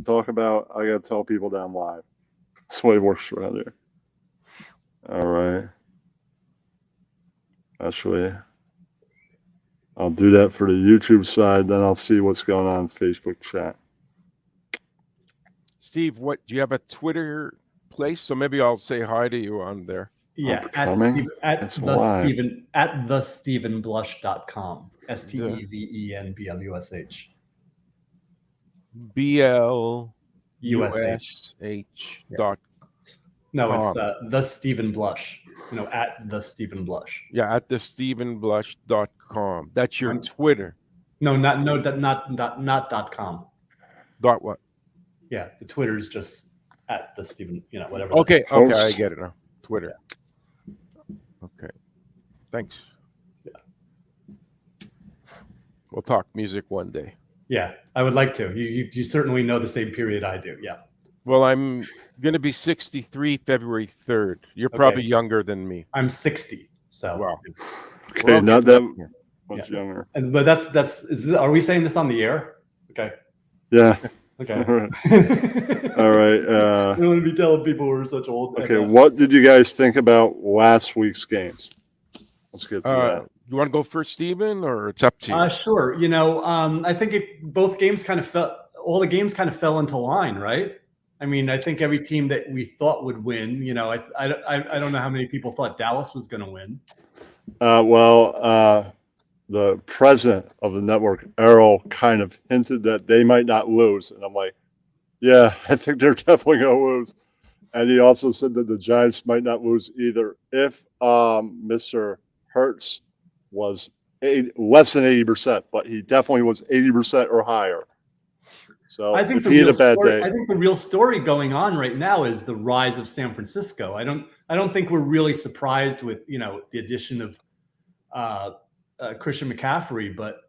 talk about. I gotta tell people that I'm live. That's the way it works around here. All right. Actually, I'll do that for the YouTube side. Then I'll see what's going on in Facebook chat. Steve, what do you have a Twitter place? So maybe I'll say hi to you on there. Yeah, Upcoming? at That's the why. Stephen at thestephenblush.com. STEVENBLUSH. BLUSH dot. No, it's Com. the Stephen Blush. At the Stephen Blush. Yeah, at thestephenblush.com. That's your Twitter. No, not .com. Dot what? Yeah, the Twitter's just at the Stephen, whatever. Okay, that's- okay, I get it now. Twitter. Okay. Thanks. Yeah. We'll talk music one day. Yeah, I would like to. You certainly know the same period I do. Yeah. Well, I'm going to be 63 February 3rd. You're probably younger than me. I'm 60. So. Wow. Okay, not that much younger. But are we saying this on the air? Okay. Yeah. Okay. All right. I don't want to be telling people we're such old. Okay, what did you guys think about last week's games? Let's get to that. You want to go first, Steven, or it's up to you? Sure. I think both games kind of all the games kind of fell into line, right? I mean, I think every team that we thought would win, I don't know how many people thought Dallas was going to win. The president of the network, Errol, kind of hinted that they might not lose. And I'm like, yeah, I think they're definitely going to lose. And he also said that the Giants might not lose either if Mr. Hurts was less than 80%, but he definitely was 80% or higher. So I think if he had a bad day. I think the real story going on right now is the rise of San Francisco. I don't think we're really surprised with the addition of Christian McCaffrey, but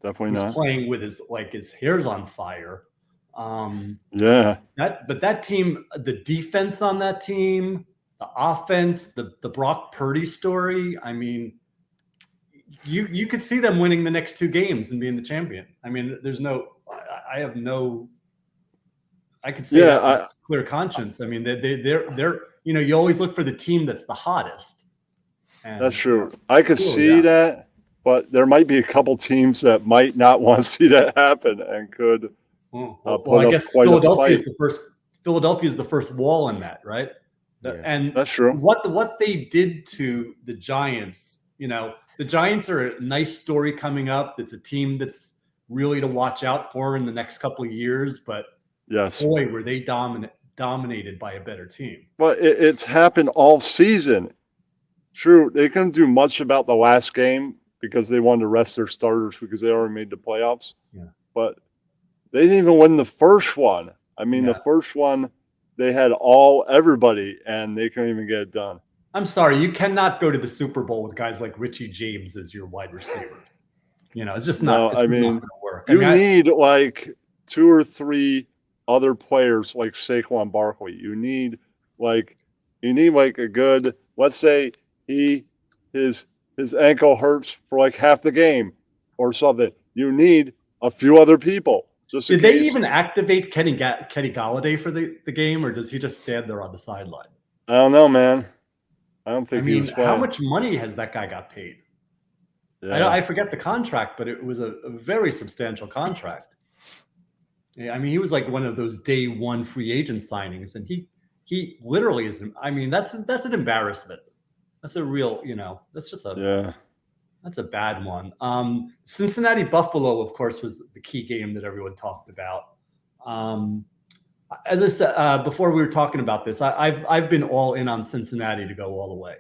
definitely not playing with his hair's on fire. Yeah. That team, the defense on that team, the offense, the Brock Purdy story. I mean, you could see them winning the next two games and being the champion. I mean, I could say that with clear conscience. I mean, they're you always look for the team that's the hottest. And that's true. I could see that, but there might be a couple teams that might not want to see that happen and could. I guess Philadelphia is the first wall in that, right? Yeah, and that's true. What they did to the Giants, the Giants are a nice story coming up. It's a team that's really to watch out for in the next couple of years. But yes, boy, were they dominated by a better team. Well, it's happened all season. True, they couldn't do much about the last game because they wanted to rest their starters because they already made the playoffs. Yeah, but they didn't even win the first one. I mean, the first one, they had everybody, and they couldn't even get it done. I'm sorry. You cannot go to the Super Bowl with guys like Richie James as your wide receiver. It's just not. Not going to work. You need like two or three other players like Saquon Barkley. You need like a good, let's say his ankle hurts for like half the game or something. You need a few other people. Did they even activate Kenny Galladay for the game, or does he just stand there on the sideline? I don't know, man. I don't think he was playing. How much money has that guy got paid? Yeah. I forget the contract, but it was a very substantial contract. I mean, he was like one of those day one free agent signings, and he literally is. I mean, that's an embarrassment. That's a real, that's just that's a bad one. Cincinnati Buffalo, of course, was the key game that everyone talked about. As I said before, we were talking about this. I've been all in on Cincinnati to go all the way.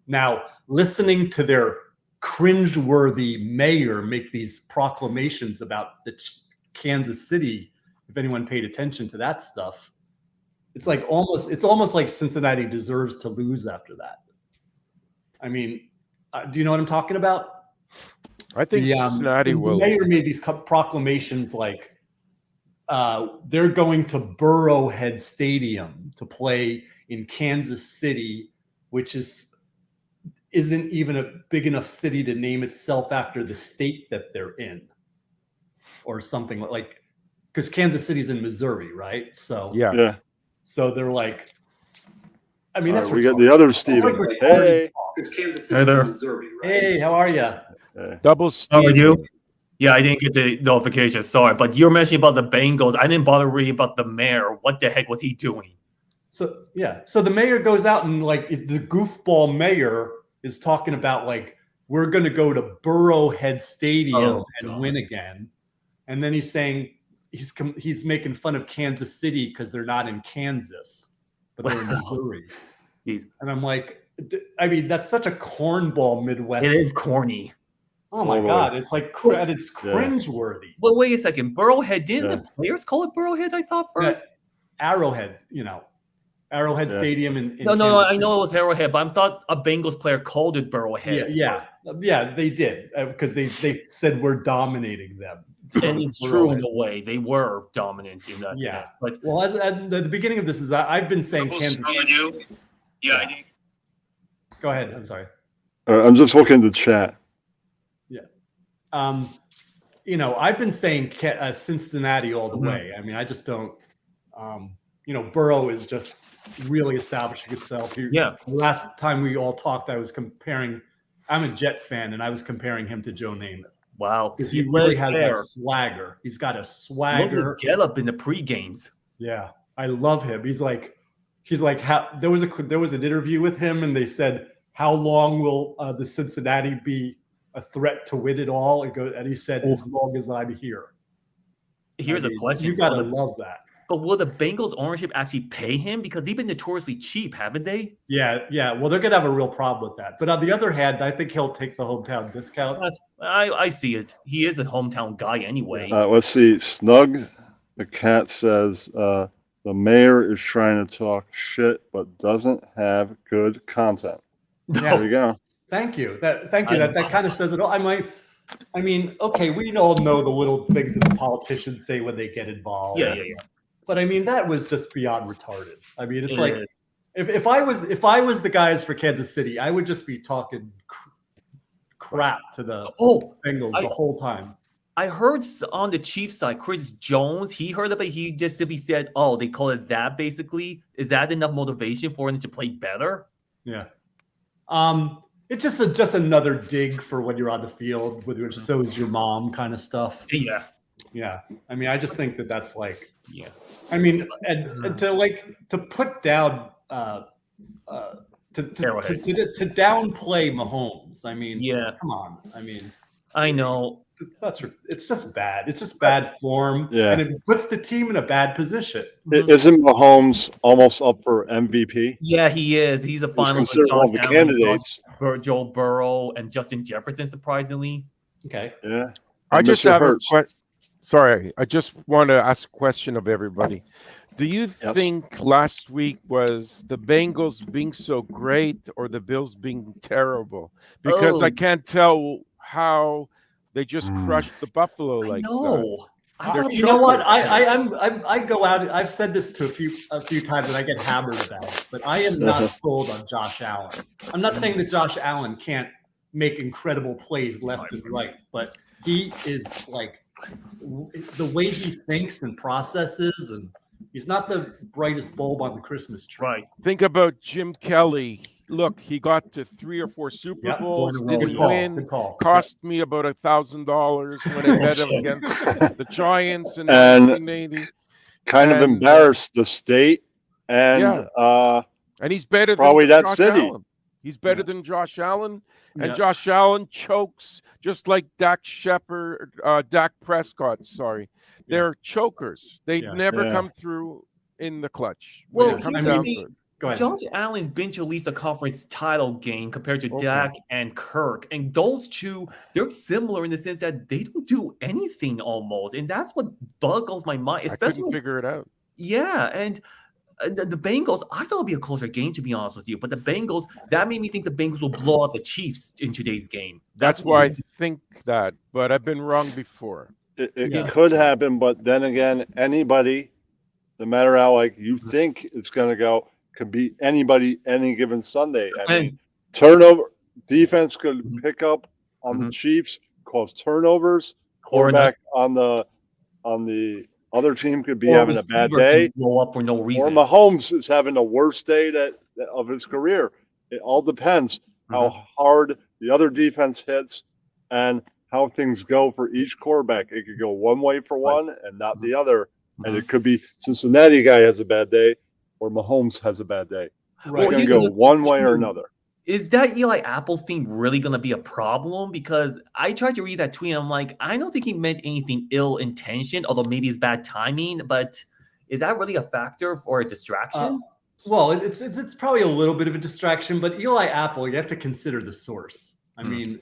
Now, listening to their cringeworthy mayor make these proclamations about the Kansas City, if anyone paid attention to that stuff, it's almost like Cincinnati deserves to lose after that. I mean, do you know what I'm talking about? I think Cincinnati will. The mayor made these proclamations like they're going to Burrowhead Stadium to play in Kansas City, which isn't even a big enough city to name itself after the state that they're in, or something like. because Kansas City's in Missouri, right? So Yeah. So they're like, I mean, All that's right, we got the other Steven. Hey. Because Kansas Hey there. Missouri, right? Hey, how are you? Double How are Steve. you? Yeah, I didn't get the notification. Sorry, but you were mentioning about the Bengals. I didn't bother reading about the mayor. What the heck was he doing? So so the mayor goes out and like the goofball mayor is talking about like we're going to go to Burrowhead Stadium and win again, and then he's saying he's making fun of Kansas City because they're not in Kansas, but they're in Missouri. Jeez. And I'm like, I mean, that's such a cornball Midwest. It is corny. Oh my God, it's like it's cringeworthy. Well, wait a second. Burrowhead, didn't the players call it Burrowhead? I thought first. Arrowhead, Arrowhead Stadium in No, Kansas I know it was Arrowhead, but I thought a Bengals player called it Burrowhead. Yeah, they did because they said we're dominating them. And it's true in a way. They were dominant in that sense. But well, as at the beginning of this I've been saying Kansas City. Yeah, I did. Go ahead. I'm sorry. I'm just looking at the chat. I've been saying Cincinnati all the way. I mean, I just don't. Burrow is just really establishing itself. The last time we all talked, I was comparing. I'm a Jet fan, and I was comparing him to Joe Namath. Wow, because he really has that swagger. He's got a swagger. Look his get up in the pre-games. Yeah, I love him. He's like how there was an interview with him, and they said, "How long will the Cincinnati be a threat to win it all?" And he said, "As long as I'm here." Here's a question. You gotta love that. But will the Bengals ownership actually pay him? Because they've been notoriously cheap, haven't they? Yeah. Well, they're gonna have a real problem with that. But on the other hand, I think he'll take the hometown discount. I see it. He is a hometown guy anyway. Let's see. Snug the cat says the mayor is trying to talk shit but doesn't have good content. Yeah. There you go. Thank you. That kind of says it all. I mean, okay, we all know the little things that the politicians say when they get involved. Yeah. But I mean, that was just beyond retarded. I mean, it's like if I was the guys for Kansas City, I would just be talking crap to the Bengals the whole time. I heard on the Chiefs side, Chris Jones, he heard about it. He just simply said, "Oh, they call it that." Basically, is that enough motivation for him to play better? Yeah. It's just another dig for when you're on the field, which so's your mom kind of stuff. Yeah. I mean, I just think that's like, I mean, and to put down to downplay Mahomes. I mean, come on. I mean, I know it's just bad. It's just bad form, and it puts the team in a bad position. Isn't Mahomes almost up for MVP? Yeah, he is. He's a finalist. One of the candidates. Joe Burrow and Justin Jefferson, surprisingly. Okay. Yeah. I just have a question. Sorry, I just want to ask a question of everybody. Do you think last week was the Bengals being so great or the Bills being terrible? Because I can't tell how they just crushed the Buffalo like that. You know what? I go out. I've said this to a few times, and I get hammered about it. But I am not sold on Josh Allen. I'm not saying that Josh Allen can't make incredible plays left and right, but he is like the way he thinks and processes, and he's not the brightest bulb on the Christmas tree. Right. Think about Jim Kelly. Look, he got to 3 or 4 Super Bowls, didn't win, cost me about $1,000 when I bet him against the Giants in 1980. Kind of embarrassed the state and he's better probably than that Josh city. Allen. He's better than Josh Allen, and Josh Allen chokes just like Dak Prescott. Sorry, they're chokers. They never come through in the clutch. Well, Josh Allen's been to at least a conference title game compared to Dak and Kirk. And those two, they're similar in the sense that they don't do anything almost. And that's what boggles my mind. Especially, I couldn't figure it out. Yeah. And the Bengals, I thought it would be a closer game, to be honest with you. But the Bengals, that made me think the Bengals will blow out the Chiefs in today's game. That's why I think that. But I've been wrong before. It could happen. But then again, anybody, no matter how you think it's going to go, could be anybody any given Sunday. I mean, turnover defense could pick up on the Chiefs, cause turnovers. Quarterback on the other team could be Or having a bad receiver day, can blow up for no or reason. Mahomes is having the worst day of his career. It all depends how hard the other defense hits and how things go for each quarterback. It could go one way for one and not the other. And it could be Cincinnati guy has a bad day or Mahomes has a bad day. Right. It's going to go one way or another. Is that Eli Apple thing really going to be a problem? Because I tried to read that tweet and I'm like, I don't think he meant anything ill-intentioned, although maybe it's bad timing. But is that really a factor for a distraction? Well, it's probably a little bit of a distraction, but Eli Apple, you have to consider the source. I mean,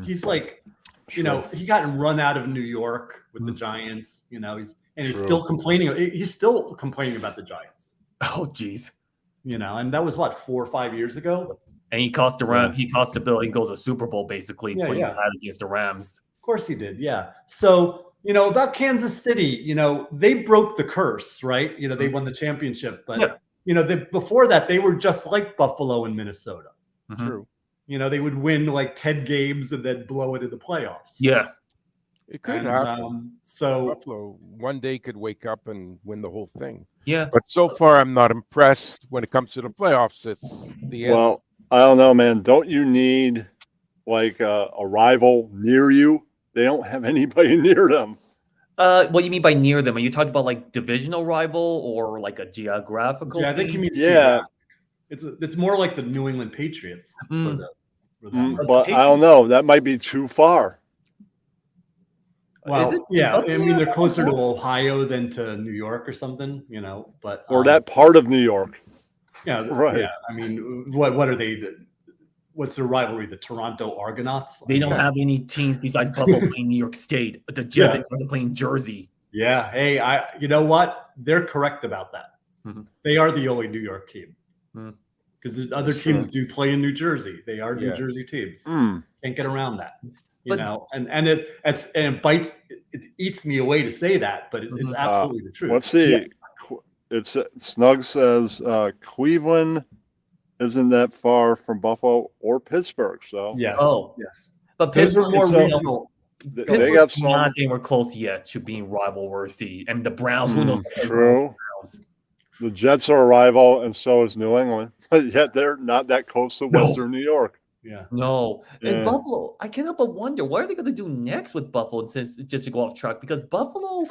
he's like, he got run out of New York with the Giants. He's still complaining. He's still complaining about the Giants. Oh, geez. And that was what, 4 or 5 years ago. And he cost the Rams. He cost the Bengals a Super Bowl basically playing that against the Rams. Of course he did. Yeah. So about Kansas City, they broke the curse, right? They won the championship, but before that they were just like Buffalo and Minnesota. True. They would win like 10 games and then blow it in the playoffs. Yeah. It could happen. So Buffalo one day could wake up and win the whole thing. Yeah. But so far, I'm not impressed when it comes to the playoffs. It's the end. Well, I don't know, man. Don't you need like a rival near you? They don't have anybody near them. What do you mean by near them? Are you talking about like divisional rival or like a geographical? Yeah, I think thing? you mean Yeah. It's more like the New England Patriots. But I don't know. That might be too far. Well, Is I Buffalo mean, they're closer to Ohio than to New York or something, but Or that part of New York. Yeah, Right. Yeah, I mean, what are they? What's their rivalry? The Toronto Argonauts? They don't have any teams besides Buffalo playing New York State. The Jets are playing Jersey. Yeah. Hey, you know what? They're correct about that. They are the only New York team because the other teams do play in New Jersey. They are New Jersey teams. Can't get around that. And it bites. It eats me away to say that, but it's absolutely the truth. Let's see. Yeah. It's Snug says Cleveland isn't that far from Buffalo or Pittsburgh. So yes, but Pittsburgh more regional. They got some. Not anywhere close yet to being rival worthy. And the Browns, who knows? True. The Jets are a rival, and so is New England. But yet they're not that close to Western New York. Yeah. No. And Buffalo, I cannot but wonder what are they going to do next with Buffalo since just to go off track, because Buffalo,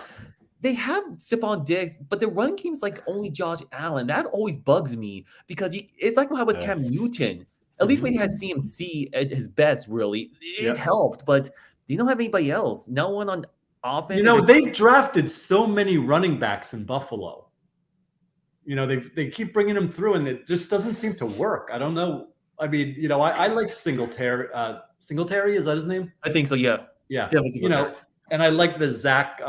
they have Stephon Diggs, but their run game's like only Josh Allen. That always bugs me because it's like how with Cam Newton. At least when he had CMC at his best, really, it helped, but they don't have anybody else. No one on offense. They drafted so many running backs in Buffalo. They keep bringing them through, and it just doesn't seem to work. I don't know. I mean, I like Singletary. Singletary, is that his name? I think so. Yeah. Yeah. And I like the Zach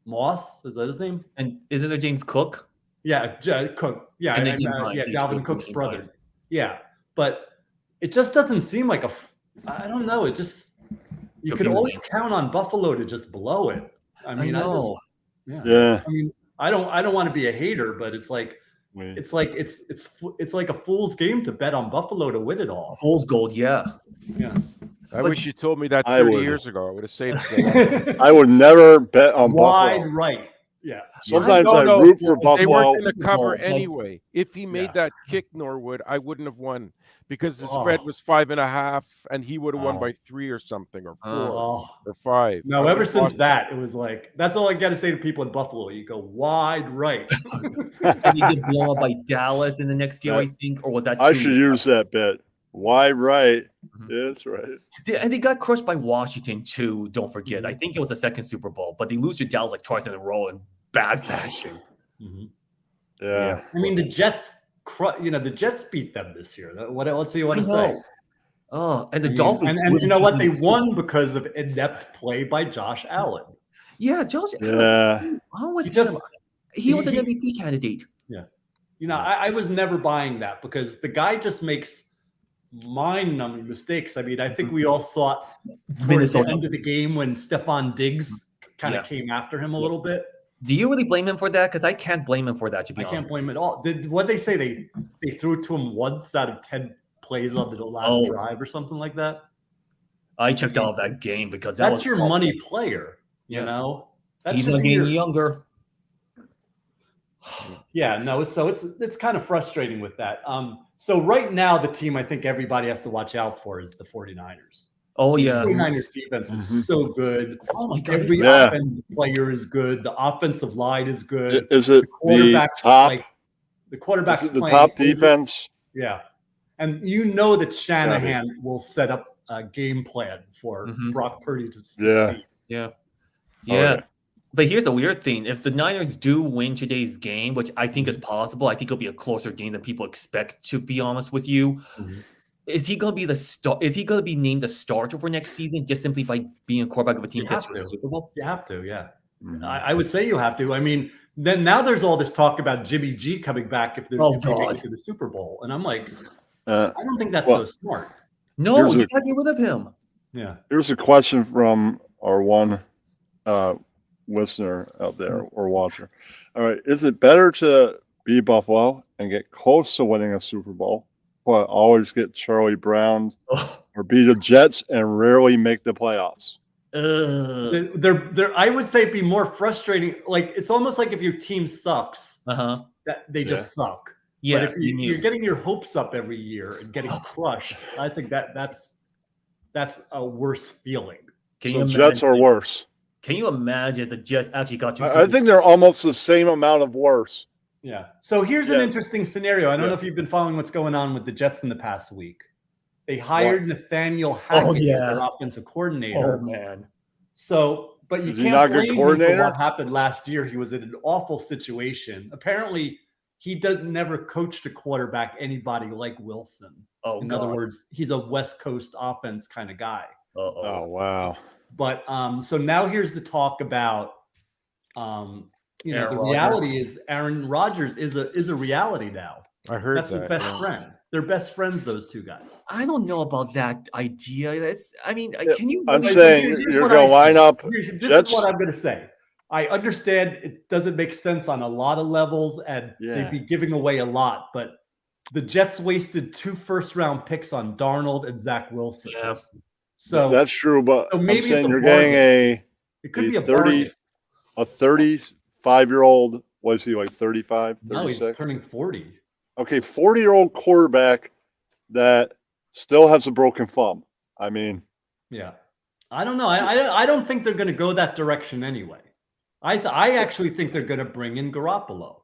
Moss. Is that his name? And isn't there James Cook? Yeah, Cook. Yeah, and Dalvin Cook's brother. Yeah, but it just doesn't seem like I don't know. It just you could always count on Buffalo to just blow it. I mean, I know. I mean, I don't want to be a hater, but it's like. It's like a fool's game to bet on Buffalo to win it all. Fool's gold, yeah. I wish you told me that 30 years ago. I would have saved it. I would never bet on wide Buffalo. Right. Yeah. Sometimes I root for Buffalo. They weren't going to cover anyway. If he made that kick, Norwood, I wouldn't have won because the spread was 5.5, and he would have won by 3 or something, or 4 or 5. No, ever since that, it was like that's all I got to say to people in Buffalo. You go wide right. And you get blown up by Dallas in the next year, I think, or was that? I should use that bet. Wide right. Yeah, that's right. And they got crushed by Washington too. Don't forget. I think it was the second Super Bowl, but they lose to Dallas like twice in a row in bad fashion. Yeah. I mean, the Jets. The Jets beat them this year. What else do you want to say? Oh, and the Dolphins. And you know what? They won because of inept play by Josh Allen. Yeah, Josh. Yeah. He was an MVP candidate. Yeah. I was never buying that because the guy just makes mind-numbing mistakes. I mean, I think we all saw it towards the end of the game when Stephon Diggs kind of came after him a little bit. Do you really blame him for that? Because I can't blame him for that, to be honest. I can't blame him at all. What they say? They threw it to him once out of 10 plays on the last drive or something like that. I checked out of that game because that's your money player, you know? He's not getting younger. Yeah, no, so it's kind of frustrating with that. So right now, the team I think everybody has to watch out for is the 49ers. Oh, yeah. The 49ers defense is so good. Oh, my God. Every offensive player is good. The offensive line is good. Is it the top? The quarterback's the top defense? Yeah. And you know that Shanahan will set up a game plan for Brock Purdy to succeed. Yeah. But here's the weird thing. If the Niners do win today's game, which I think is possible, I think it'll be a closer game than people expect, to be honest with you. Is he going to be Is he going to be named the starter for next season just simply by being a quarterback of a team that's for Super Bowl? You have to, yeah. I would say you have to. I mean, then now there's all this talk about Jimmy G coming back if they make it to the Super Bowl, and I'm like, I don't think that's so smart. No, you got to get rid of him. Yeah. Here's a question from our one listener out there or watcher. All right, is it better to be Buffalo and get close to winning a Super Bowl, but always get Charlie Brown, or be the Jets and rarely make the playoffs? They're I would say it'd be more frustrating. Like, it's almost like if your team sucks, that they just suck. Yeah, but if you're getting your hopes up every year and getting crushed, I think that's a worse feeling. So Jets are worse. Can you imagine if the Jets actually got you? I think they're almost the same amount of worse. Yeah. So here's an interesting scenario. I don't know if you've been following what's going on with the Jets in the past week. They hired Nathaniel Hackett as their offensive coordinator. Oh, man. So, but you can't blame him for what happened last year. He was in an awful situation. Apparently, he never coached a quarterback anybody like Wilson. In other words, he's a West Coast offense kind of guy. Oh, wow. But so now here's the talk about, the reality is Aaron Rodgers is a reality now. I heard that's his best friend. They're best friends, those two guys. I don't know about that idea. Can you? I'm saying you're going to line up. This is what I'm going to say. I understand it doesn't make sense on a lot of levels, and they'd be giving away a lot, but the Jets wasted 2 first-round picks on Darnold and Zach Wilson. Yeah. So that's true, but maybe I'm saying you're getting it could be a 35-year-old. Was he like 35, 36? No, he's turning 40. Okay, 40-year-old quarterback that still has a broken thumb. I mean, I don't know. I don't think they're going to go that direction anyway. I actually think they're going to bring in Garoppolo.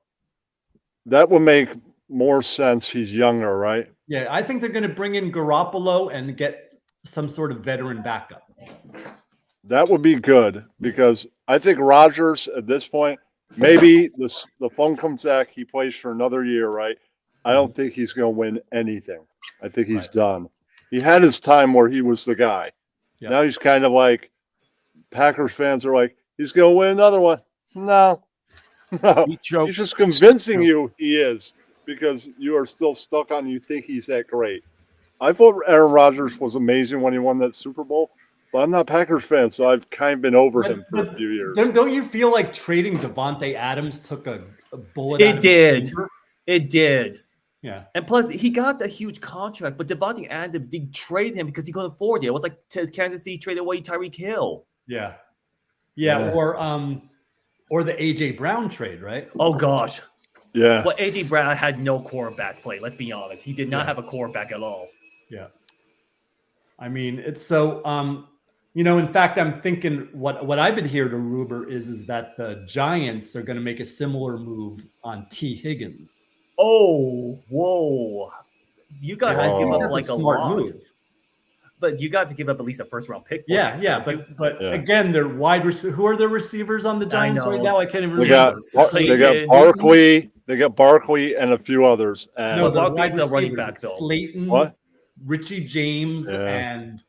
That would make more sense. He's younger, right? Yeah, I think they're going to bring in Garoppolo and get some sort of veteran backup. That would be good because I think Rodgers at this point, maybe the phone comes back, he plays for another year, right? I don't think he's going to win anything. I think he's done. He had his time where he was the guy. Yep. Now he's kind of like Packers fans are like, he's going to win another one. No. He's just convincing you he is because you are still stuck on you think he's that great. I thought Aaron Rodgers was amazing when he won that Super Bowl, but I'm not a Packers fan, so I've kind of been over him for a few years. Don't you feel like trading Devontae Adams took a bullet? It did. It did. Yeah. And plus, he got a huge contract, but Devontae Adams, they traded him because he couldn't afford it. It was like Kansas City traded away Tyreek Hill. Yeah. Or the A.J. Brown trade, right? Oh, gosh. Yeah. Well, A.J. Brown had no quarterback play. Let's be honest. He did not have a quarterback at all. Yeah. I mean, it's so, in fact, I'm thinking what I've been hearing to rumor is that the Giants are going to make a similar move on T. Higgins. Oh, whoa. You got to give up like a lot. Move. But you got to give up at least a first-round pick. But again, they're wide receivers. Who are their receivers on the Giants right now? I can't even remember. They got Barkley. They got Barkley and a few others. And no, Barkley's the running back, though. Slayton, Richie James, and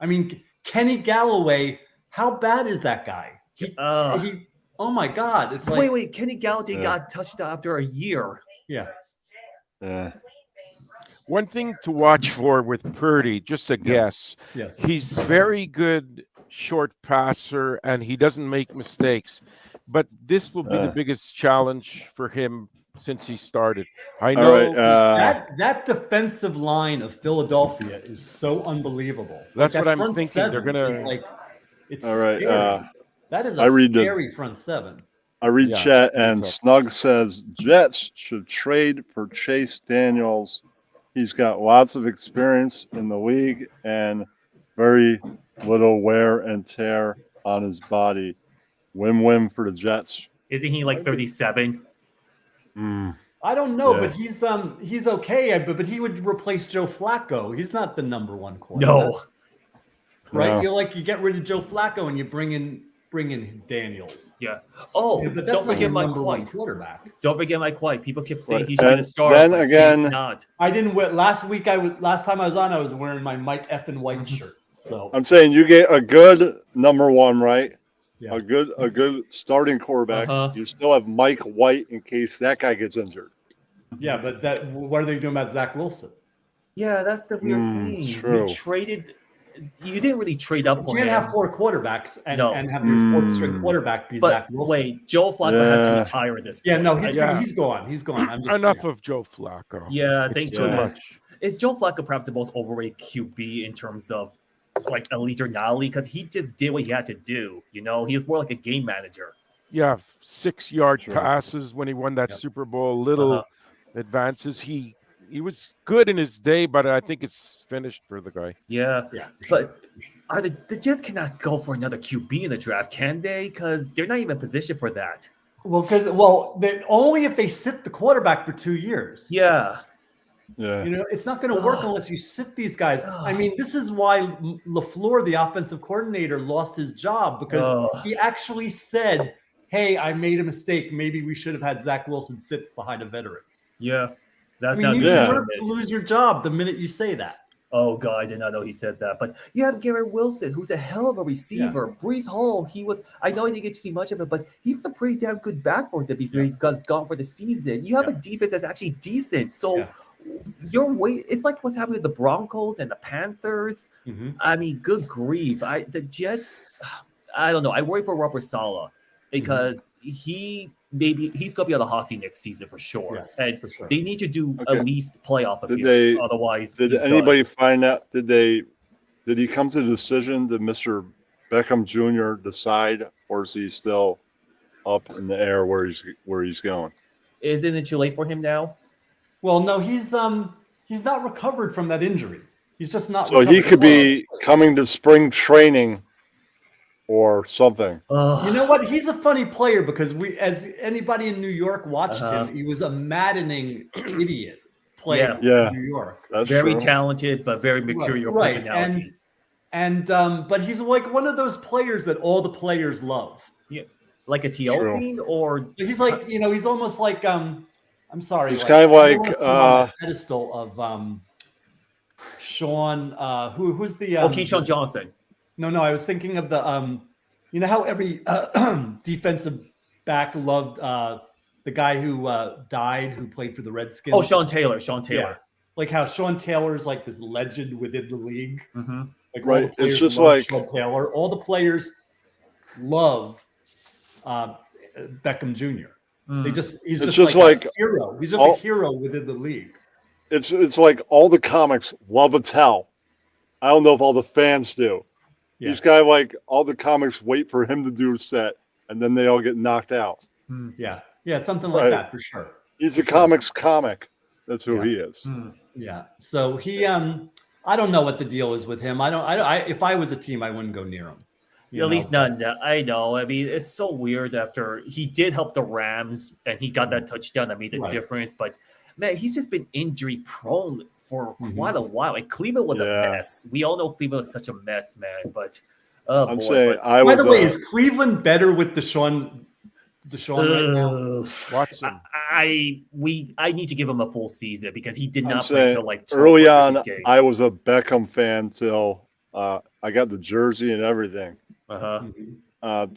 I mean Kenny Galloway. How bad is that guy? Oh my God! It's like wait. Kenny Galloway got touched after a year. Yeah. One thing to watch for with Purdy, just a guess. Yes. He's very good short passer and he doesn't make mistakes. But this will be the biggest challenge for him since he started. I know that defensive line of Philadelphia is so unbelievable. That's what I'm thinking. They're gonna it's all right. scary. That is I a read the- scary front seven. I read Yeah, chat very and tough. Snug says Jets should trade for Chase Daniels. He's got lots of experience in the league and very little wear and tear on his body. Win-win for the Jets. Isn't he like 37? I don't know, Yeah. but he's okay. But he would replace Joe Flacco. He's not the number one quarterback. No. Right? No. You get rid of Joe Flacco and you bring in Daniels. Yeah. Oh, Yeah, but that's don't not forget your Mike number one White. quarterback. Don't forget Mike White. People keep saying Right. he should be the And star. then but again- he's not. I didn't wear last time I was on. I was wearing my Mike effing White shirt. So I'm saying you get a good number one, right? Yeah. A good starting quarterback. Uh-huh. You still have Mike White in case that guy gets injured. yeah, but what are they doing about Zach Wilson? Yeah, that's the weird thing. true. You didn't really trade up You for can't him. have four quarterbacks and No. have your fourth string quarterback be But Zach Wilson. wait, Joe Flacco has to Yeah. retire this. Yeah, point. no, he's Yeah. gone. He's gone. I'm just Enough of Joe Flacco. Yeah, I It's think too yeah. much. is Joe Flacco perhaps the most overrated QB in terms of like elite or not elite? Because he just did what he had to do. You know, he was more like a game manager. Yeah, 6-yard Sure. passes when he won that Yep. Super Bowl. Little Uh-huh. advances. He was good in his day, but I think it's finished for the guy. Yeah, Yeah, but are the Jets cannot go for another QB in the draft, can they? Because they're not even positioned for that. only if they sit the quarterback for 2 years. Yeah, Yeah. You know, it's not going to work unless you sit these guys. I mean, this is why LaFleur, the offensive coordinator, lost his job because he actually said, "Hey, I made a mistake. Maybe we should have had Zach Wilson sit behind a veteran." yeah. That's I not mean, you good. Yeah. deserve to lose your job the minute you say that. Oh God, I did not know he said that. But you have Garrett Wilson, who's a hell of a receiver. Brees Hall, I know I didn't get to see much of it, but he was a pretty damn good backboard that before he was gone for the season. You have a defense that's actually decent. So your weight, it's like what's happening with the Broncos and the Panthers. I mean, good grief. The Jets, I don't know. I worry for Robert Saleh because he's gonna be on the hot seat next season for sure. Yes, and for sure. they need to do Okay. at least playoff Did appearance. they- Otherwise, Did he's anybody find out? Did he come to the decision? Did Mr. Beckham Jr. decide, or is he still up in the air where he's going? Isn't it too late for him now? Well, no, he's not recovered from that injury. He's just not. So he recovered could well. be coming to spring training or something. You know what? He's a funny player because as anybody in New York watched him, he was a maddening idiot playing Yeah. in New York. That's very true. talented, but very mercurial personality. But he's like one of those players that all the players love. Like a TL True. thing, or He's like, he's almost like I'm sorry. He's kind of I don't like, wanna put him on the pedestal of Sean. Who's the Keyshawn Johnson. No, I was thinking of the you know how every defensive back loved the guy who died who played for the Redskins. Oh, Sean Taylor. Yeah. Like how Sean Taylor's like this legend within the league. Mm-hmm. Like Right. all the players It's just love like- Sean Taylor. All the players love Beckham Jr. He's It's just just like like a hero. He's just all- a hero within the league. It's like all the comics love Attell. I don't know if all the fans do. Yeah. These guys, like all the comics, wait for him to do a set, and then they all get knocked out. Yeah, something like Right. that for sure. He's a comics comic. That's who he is. Yeah. So he I don't know what the deal is with him. If I was a team, I wouldn't go near him. At least not. I know. I mean, it's so weird. After he did help the Rams and he got that touchdown that made the difference, but man, he's just been injury prone for quite a while. And Cleveland was a mess. We all know Cleveland was such a mess, man. But I'm saying by the way, is Cleveland better with Deshaun right now? Watson. I need to give him a full season because he did I'm not play saying until like 12 early or on. 15 games. I was a Beckham fan till I got the jersey and everything. And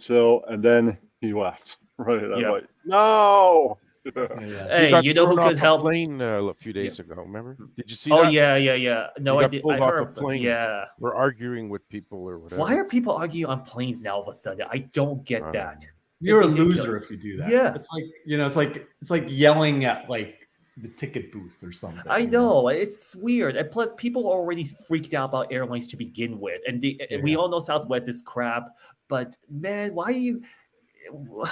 then he left. Right. I'm like, no. Hey, got you know who thrown off could a help? plane a few days ago. Remember? Did you see Oh that? yeah. No, He I got did. pulled I off heard. a plane. Yeah. We're arguing with people or whatever. Why are people arguing on planes now all of a sudden? I don't get that. You're a It's ridiculous. loser if you do that. Yeah. It's like it's like yelling at like ticket booth or something. I know, it's weird, and plus people are already freaked out about airlines to begin with, and we all know Southwest is crap. But man, why are you?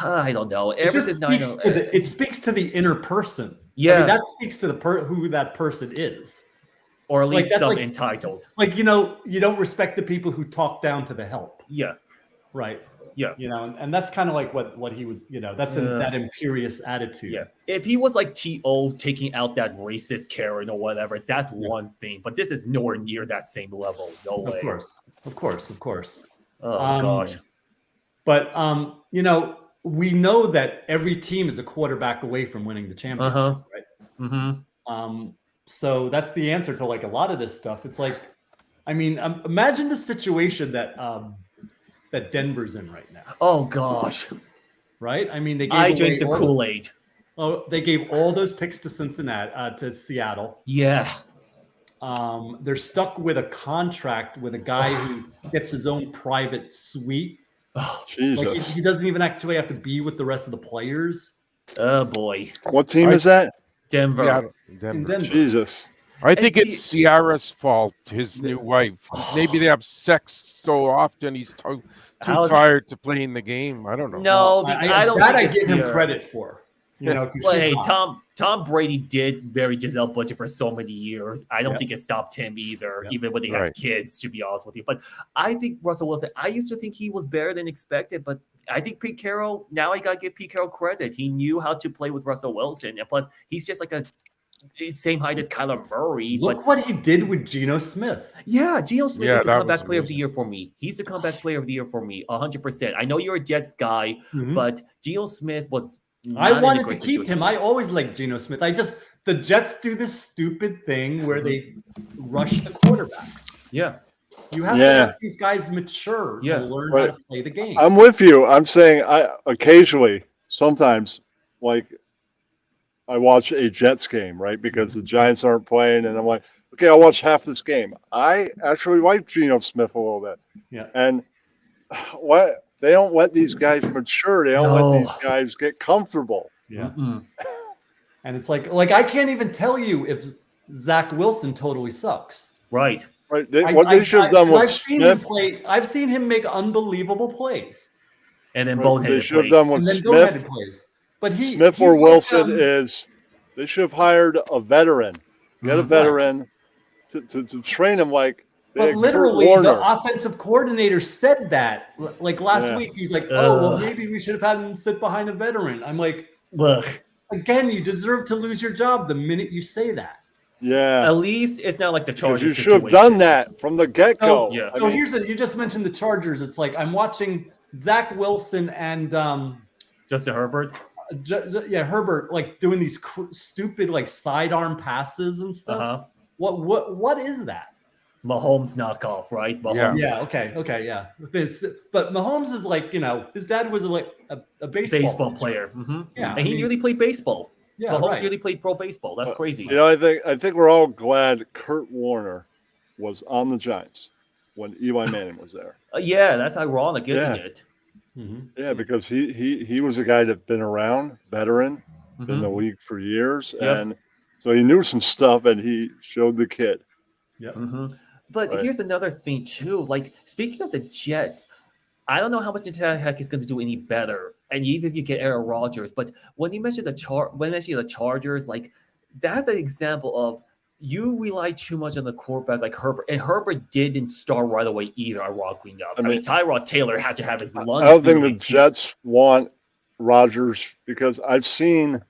I don't know. It speaks to the inner person. Yeah, I mean, that speaks to who that person is, or at least some entitled. Like you don't respect the people who talk down to the help. Yeah, right. Yeah, and that's kind of like what he was. That's that imperious attitude. Yeah, if he was like T.O. taking out that racist Karen or whatever, that's one thing. But this is nowhere near that same level. No way. Of course. Oh gosh. But we know that every team is a quarterback away from winning the championship, right? Mm-hmm. So that's the answer to like a lot of this stuff. It's like, I mean, imagine the situation that Denver's in right now. Oh gosh. Right? I mean, I drink the Kool-Aid. They gave all those picks to Cincinnati, to Seattle. Yeah. They're stuck with a contract with a guy who gets his own private suite. Oh, Jesus. Like he doesn't even actually have to be with the rest of the players. Oh boy. What team is that? Denver. Denver. Jesus. I think it's Ciara's fault, his new wife. Maybe they have sex so often he's too tired to play in the game. I don't know. No, I don't think I give him credit for. Well, hey, Tom Brady did marry Giselle Butcher for so many years. I don't think it stopped him either, even when they had kids, to be honest with you. But I think Russell Wilson, I used to think he was better than expected, but I think Pete Carroll, now I got to give Pete Carroll credit. He knew how to play with Russell Wilson. And plus, he's just like same height as Kyler Murray. Look what he did with Geno Smith. Yeah, Geno Smith is the comeback player of the year for me. He's the comeback player of the year for me, 100%. I know you're a Jets guy, but Geno Smith was I wanted to keep him. I always liked Geno Smith. The Jets do this stupid thing where they rush the quarterbacks. Yeah. You have to let these guys mature to learn how to play the game. I'm with you. I'm saying sometimes, like, I watch a Jets game, right? Because the Giants aren't playing, and I'm like, okay, I'll watch half this game. I actually like Geno Smith a little bit. Yeah. And what? They don't let these guys mature. They don't let these guys get comfortable. Yeah. And it's like I can't even tell you if Zach Wilson totally sucks. Right. Right. They should have done with Smith. I've seen him make unbelievable plays. And then boneheaded plays. They should have done with Smith. But Smith or Wilson they should have hired a veteran. Get a veteran to train him like. But literally, the offensive coordinator said that. Like last week, he's like, well, maybe we should have had him sit behind a veteran. I'm like, look. Again, you deserve to lose your job the minute you say that. Yeah. At least it's not like the Chargers. You should have done that from the get-go. So you just mentioned the Chargers. It's like I'm watching Zach Wilson and Justin Herbert. Herbert, like doing these stupid like sidearm passes and stuff. What is that? Mahomes knockoff, right? Mahomes. Yeah. Okay. Yeah. But Mahomes is like, his dad was like a baseball player. Mm-hmm. Yeah. And he nearly played baseball. Yeah. Mahomes really played pro baseball. That's crazy. I think we're all glad Kurt Warner was on the Giants when Eli Manning was there. That's ironic, isn't it? Mm-hmm. Yeah, because he was a guy that'd been around, veteran, been in the league for years, and so he knew some stuff, and he showed the kid. Yeah. Mm-hmm. But here's another thing too. Like, speaking of the Jets, I don't know how much Heck is going to do any better. And even if you get Aaron Rodgers, but when you mentioned the Chargers, like that's an example of you rely too much on the quarterback like Herbert, and Herbert didn't start right away either. Ironically enough, I mean Tyrod Taylor had to have his lunch. I don't think the Jets want Rodgers because I've seen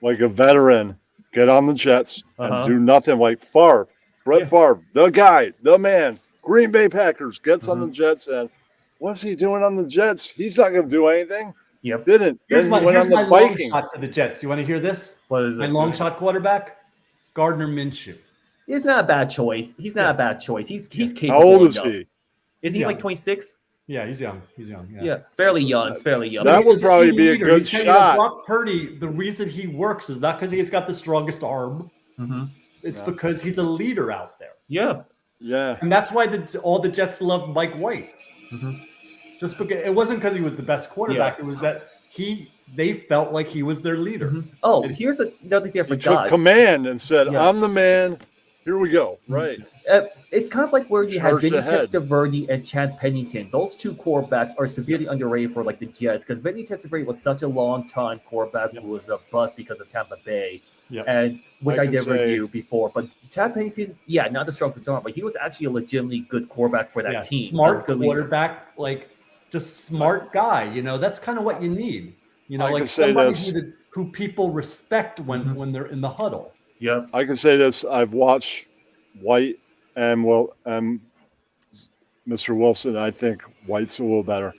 like a veteran get on the Jets and do nothing like Favre. Brett Favre, the guy, the man, Green Bay Packers, gets on the Jets, and what's he doing on the Jets? He's not going to do anything. Yep. Didn't. Here's my long shot to the Jets. You want to hear this? What is my long shot quarterback? Gardner Minshew. He's not a bad choice. He's not a bad choice. He's capable. How old is he? Is he like 26? Yeah, he's young. Yeah, fairly young. It's fairly young. That would probably be a good shot. Brock Purdy, the reason he works is not because he's got the strongest arm. Mm-hmm. It's because he's a leader out there. Yeah. And that's why all the Jets love Mike White. Mm-hmm. Just because it wasn't because he was the best quarterback. It was that he they felt like he was their leader. Mm-hmm. Oh, here's another thing I He forgot. took command and said, Yeah. I'm the man. Here we go. Right. It's kind of like where you had Charged Vinny ahead. Testaverde and Chad Pennington. Those two quarterbacks are severely underrated for like the Jets because Vinny Testaverde was such a long time quarterback who was a bust because of Tampa Bay, and which I never knew before. But Chad Pennington, not the strongest arm, but he was actually a legitimately good quarterback for that team. Smart quarterback, like just smart guy. You know, that's kind of what you need. You know, like somebody who people respect when they're in the huddle. Yeah, I can say this. I've watched White and Mr. Wilson. I think White's a little better.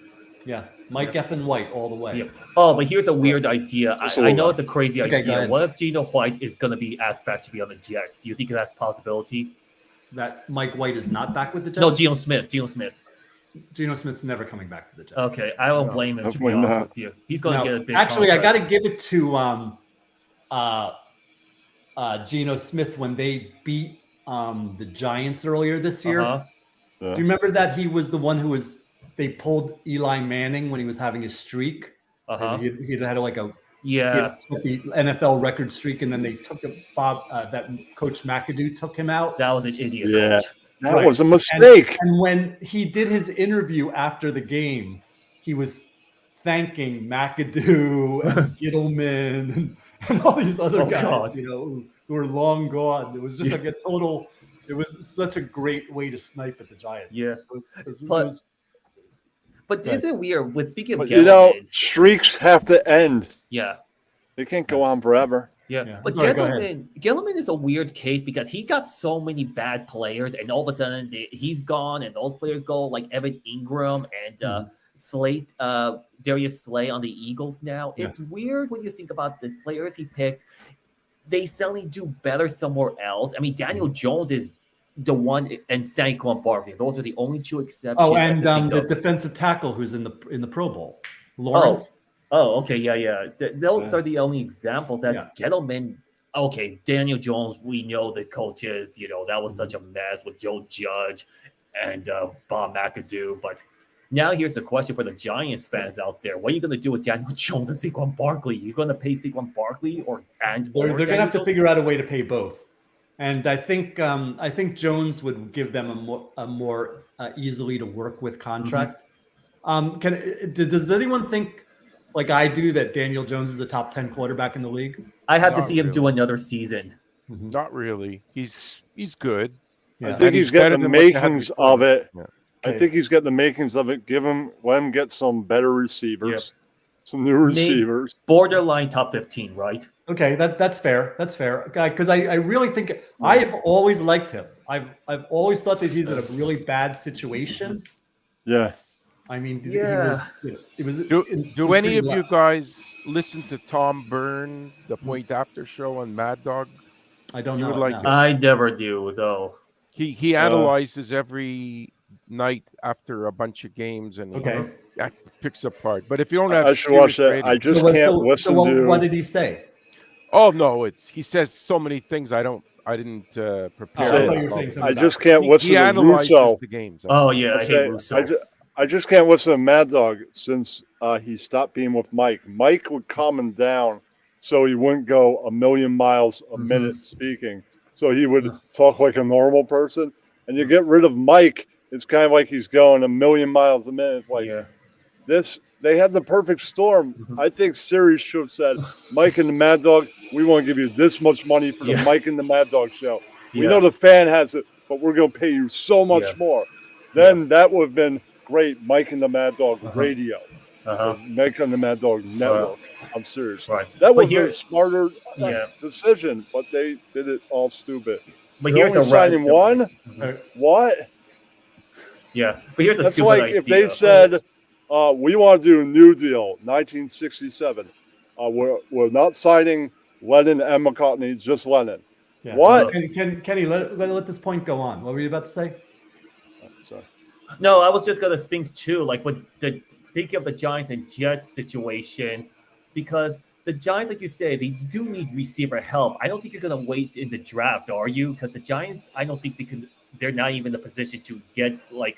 Yeah, Mike effing White all the way. Yeah. Oh, but here's a weird idea. I know it's a crazy idea. What if Geno White is going to be asked back to be on the Jets? Do you think that's a possibility? That Mike White is not back with the Jets? No, Geno Smith. Geno Smith's never coming back to the Jets. Okay, I don't blame him, to be honest with you. He's going to get a big Actually, contract. I got to give it to Geno Smith when they beat the Giants earlier this year. Do you remember that he was the one they pulled Eli Manning when he was having his streak? He had like a the NFL record streak, and then they took that Coach McAdoo took him out. That was an idiot. Coach. That was a mistake. And when he did his interview after the game, he was thanking McAdoo and Gittleman and all these other guys, who were long gone. It was just like it was such a great way to snipe at the Giants. Yeah. But Right. is it weird? With speaking of But Gettleman, streaks have to end. Yeah. They can't go on forever. Yeah. But Gettleman is a weird case because he got so many bad players, and all of a sudden he's gone, and those players go like Evan Ingram and Darius Slay on the Eagles now. It's weird when you think about the players he picked. They suddenly do better somewhere else. I mean, Daniel Jones is the one, and Saquon Barkley. Those are the only two exceptions. Oh, and the defensive tackle who's in the Pro Bowl, Lawrence. Oh, okay, yeah. Those are the only examples that Gettleman. Okay, Daniel Jones. We know the coaches. That was such a mess with Joe Judge and Bob McAdoo. But now here's the question for the Giants fans out there: what are you going to do with Daniel Jones and Saquon Barkley? You're going to pay Saquon Barkley, they're going to have to figure out a way to pay both. And I think Jones would give them a more easily to work with contract. Does anyone think, like I do, that Daniel Jones is a top 10 quarterback in the league? I have to see him do another season. Not really. He's good. Yeah. I think he's getting the makings of it. Yeah. I think he's got the makings of it. Let him get some better receivers, some new receivers. Borderline top 15, right? Okay, that's fair. That's fair. Because I really think I have always liked him. I've always thought that he's in a really bad situation. Yeah. I mean, do any of you guys listen to Tom Byrne, the Point After Show on Mad Dog? I don't know. I never do, though. He analyzes every night after a bunch of games, and he picks apart. But if you don't have, I should watch that. I just can't listen to. What did he say? Oh no, he says so many things I didn't prepare. I just can't listen to Russo. The games. Oh yeah, I hate Russo. I just can't listen to Mad Dog since he stopped being with Mike. Mike would calm him down so he wouldn't go a million miles a minute speaking. So he would talk like a normal person. And you get rid of Mike, it's kind of like he's going a million miles a minute. Like this, they had the perfect storm. I think Sirius should have said, Mike and the Mad Dog, we want to give you this much money for the Mike and the Mad Dog show. We know the fan has it, but we're going to pay you so much more. Then that would have been great. Mike and the Mad Dog radio. Mike and the Mad Dog network. I'm serious. Right. That would be a smarter decision, but they did it all stupid. But here's only signing one? What? Yeah. But here's a That's stupid like idea. If they said, we want to do a New Deal, 1967. We're not signing Lennon and McCartney, just Lennon. Yeah. What? Kenny, let this point go on. What were you about to say? Sorry. No, I was just going to think too, like thinking of the Giants and Jets situation, because the Giants, like you say, they do need receiver help. I don't think you're going to wait in the draft, are you? Because the Giants, I don't think they're not even in the position to get, like,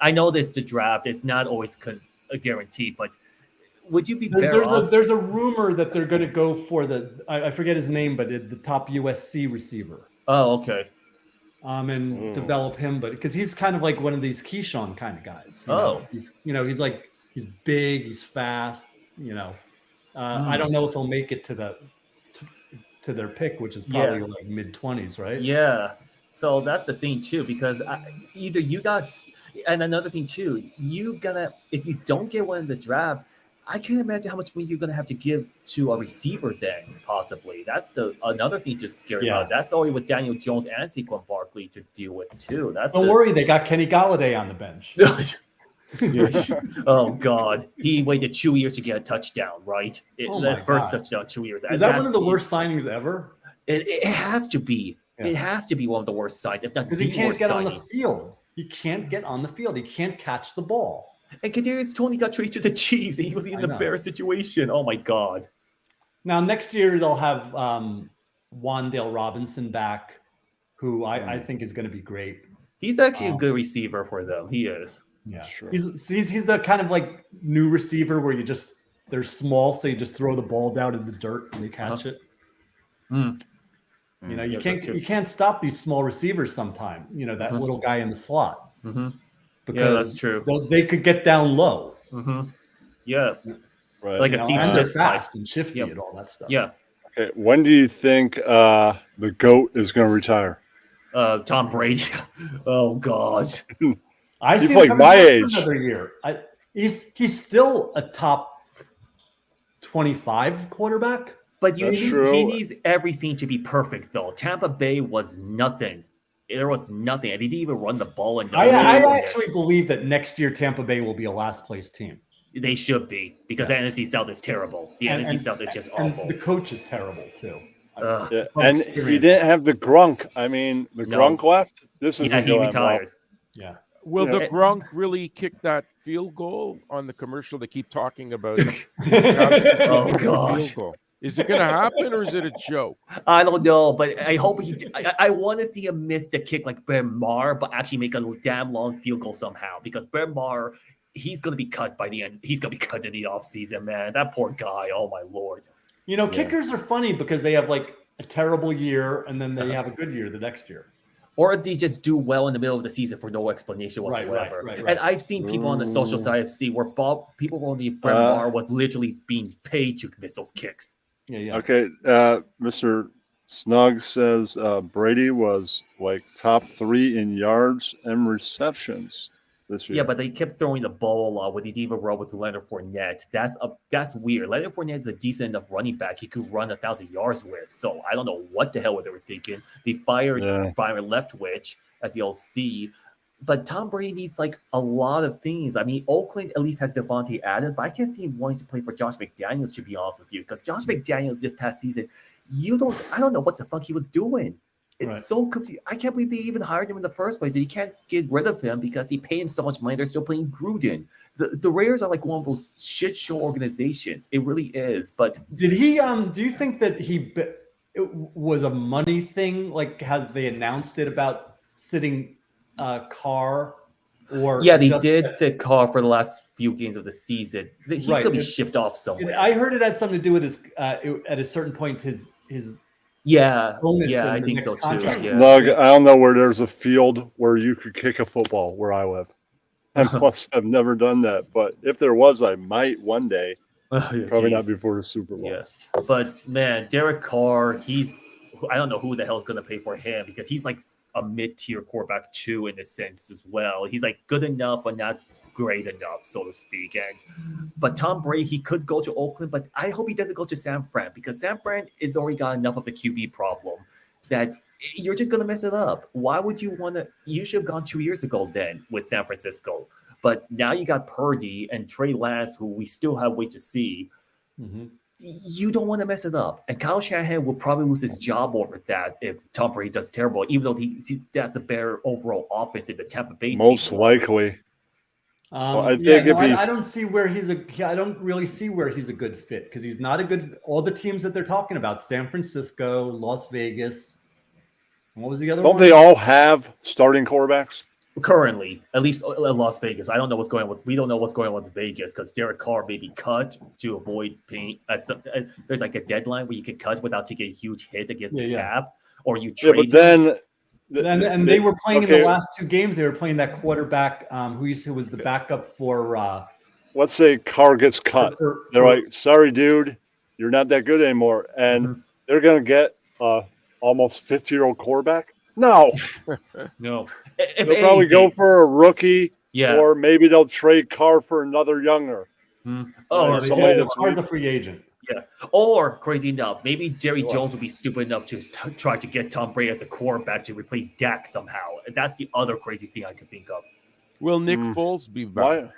I know this the draft. It's not always a guarantee, but would you be there's a rumor that they're going to go for I forget his name, but the top USC receiver. Oh, okay. And develop him, but because he's kind of like one of these Keyshawn kind of guys. He's he's big, he's fast. I don't know if he'll make it to their pick, which is probably like mid-20s, right? Yeah. So that's the thing too, because either you guys, and another thing too, if you don't get one in the draft, I can't imagine how much money you're gonna have to give to a receiver then, possibly. That's another thing to scary about. That's already with Daniel Jones and Saquon Barkley to deal with too. Don't worry, they got Kenny Golladay on the bench. Oh God, he waited 2 years to get a touchdown, right? First touchdown, 2 years. Is that one of the worst signings ever? It has to be. Yeah. It has to be one of the worst signs, if not because he can't get on the field. He can't get on the field. He can't catch the ball. And Kadarius Toney got traded to the Chiefs, and he was in the bear situation. Oh my God! Now next year they'll have Wan'Dale Robinson back, who I think is going to be great. He's actually a good receiver for them. He is. Yeah, sure. He's the kind of like new receiver where they're small, so you just throw the ball down in the dirt and they catch it. You can't stop these small receivers sometime. That little guy in the slot. Because that's true. They could get down low. Yeah, right. Like a Steve Smith fast and shifty and all that stuff. Yeah. Okay, when do you think the GOAT is going to retire? Tom Brady. Oh God. I see like my age. Another year. He's still a top 25 quarterback. But he needs everything to be perfect, though. Tampa Bay was nothing. There was nothing. And they didn't even run the ball. I actually believe that next year Tampa Bay will be a last place team. They should be, because the NFC South is terrible. The NFC South is just awful. And the coach is terrible too. And he didn't have the Grunk. I mean, Grunk left. This is he retired. Well. Yeah. Will the Grunk really kick that field goal on the commercial? They keep talking about it. Oh gosh. Is it going to happen, or is it a joke? I don't know, but I hope I want to see him miss the kick like Brett Maher, but actually make a damn long field goal somehow. Because Brett Maher, he's going to be cut by the end. He's going to be cut in the offseason, man. That poor guy. Oh my Lord. Kickers are funny because they have like a terrible year and then they have a good year the next year. Or they just do well in the middle of the season for no explanation whatsoever. Right. And I've seen people on the social side of C where people on the Brett Maher was literally being paid to miss those kicks. Yeah. Okay. Mr. Snug says Brady was like top 3 in yards and receptions this year. Yeah, but they kept throwing the ball a lot when he didn't even run with Leonard Fournette. That's weird. Leonard Fournette is a decent enough running back he could run 1,000 yards with. So I don't know what the hell they were thinking. They fired Byron Leftwich, as you'll see. But Tom Brady needs like a lot of things. I mean, Oakland at least has Devontae Adams, but I can't see him wanting to play for Josh McDaniels, to be honest with you, because Josh McDaniels this past season, I don't know what the fuck he was doing. It's so confusing. I can't believe they even hired him in the first place. And you can't get rid of him because he paid him so much money. They're still playing Gruden. The Raiders are like one of those shit show organizations. It really is. But did he? Do you think that it was a money thing? Like, has they announced it about sitting Carr? Or yeah, they did sit Carr for the last few games of the season. He's gonna be shipped off somewhere. I heard it had something to do with his. At a certain point, his. I think so too. Yeah. Doug, I don't know where there's a field where you could kick a football where I live. I must have never done that, but if there was, I might one day. Probably not before the Super Bowl. Yeah, but man, Derek Carr, I don't know who the hell is going to pay for him because he's like a mid-tier quarterback too in a sense as well. He's like good enough, but not great enough, so to speak. But Tom Brady, he could go to Oakland, but I hope he doesn't go to San Fran because San Fran is already got enough of a QB problem that you're just going to mess it up. Why would you want to? You should have gone 2 years ago then with San Francisco. But now you got Purdy and Trey Lance, who we still have wait to see. Mm-hmm. You don't want to mess it up. And Kyle Shanahan will probably lose his job over that if Tom Brady does terrible, even though that's a better overall offense in the Tampa Bay team. Most likely. I don't see where I don't really see where he's a good fit because he's not a good. All the teams that they're talking about: San Francisco, Las Vegas. What was the other one? Don't they all have starting quarterbacks? Currently, at least in Las Vegas. I don't know what's going on we don't know what's going on with Vegas because Derek Carr may be cut to avoid paying. There's like a deadline where you can cut without taking a huge hit against the cap, or you trade. But then. And they were playing in the last 2 games. They were playing that quarterback who was the backup for. Let's say Carr gets cut. They're like, sorry, dude, you're not that good anymore. And they're going to get almost 50-year-old quarterback? No. No. They'll probably go for a rookie, or maybe they'll trade Carr for another younger. Oh, Carr's a free agent. Yeah. Or, crazy enough, maybe Jerry Jones would be stupid enough to try to get Tom Brady as a quarterback to replace Dak somehow. And that's the other crazy thing I could think of. Will Nick Foles be back?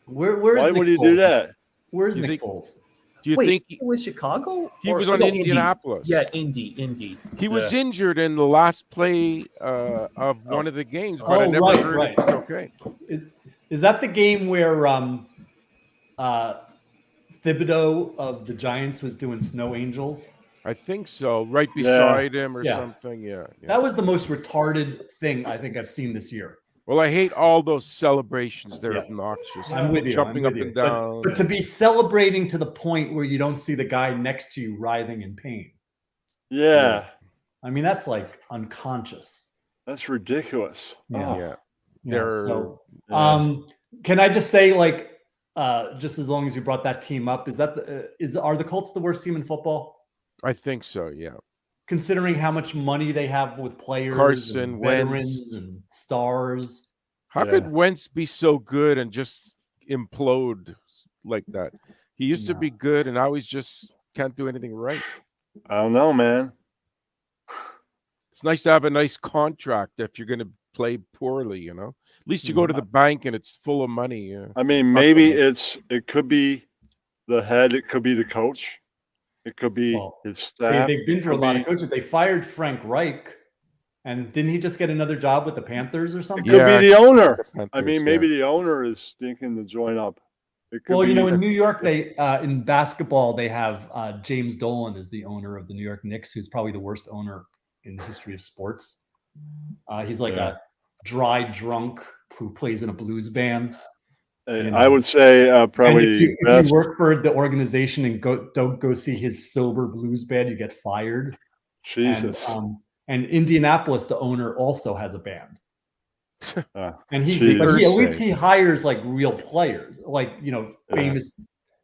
Why would he do that? Where's Nick Foles? Do you think he was Chicago? He was on Indianapolis. Yeah, Indy. He was injured in the last play of one of the games, but I never heard if he's okay. Is that the game where Thibodeau of the Giants was doing Snow Angels? I think so. Right beside him or something. Yeah. That was the most retarded thing I think I've seen this year. Well, I hate all those celebrations. They're obnoxious. I'm with you. Jumping up and down. But to be celebrating to the point where you don't see the guy next to you writhing in pain. Yeah. I mean, that's like unconscious. That's ridiculous. Yeah. Can I just say, like, just as long as you brought that team up, are the Colts the worst team in football? I think so, yeah. Considering how much money they have with players, Carson, and veterans, and stars. How could Wentz be so good and just implode like that? He used to be good, and now he's just can't do anything right. I don't know, man. It's nice to have a nice contract if you're going to play poorly, you know. At least you go to the bank and it's full of money. I mean, maybe it could be the head, it could be the coach. It could be his staff. They've been through a lot of coaches. They fired Frank Reich, and didn't he just get another job with the Panthers or something? It could be the owner. I mean, maybe the owner is stinking to join up. Well, you know, in New York, they in basketball they have James Dolan is the owner of the New York Knicks, who's probably the worst owner in the history of sports. He's like a dry drunk who plays in a blues band. You know? I would say probably if you work for the organization and don't go see his sober blues band, you get fired. Jesus. And Indianapolis, the owner, also has a band. And at least he hires like real players, like, you know, famous.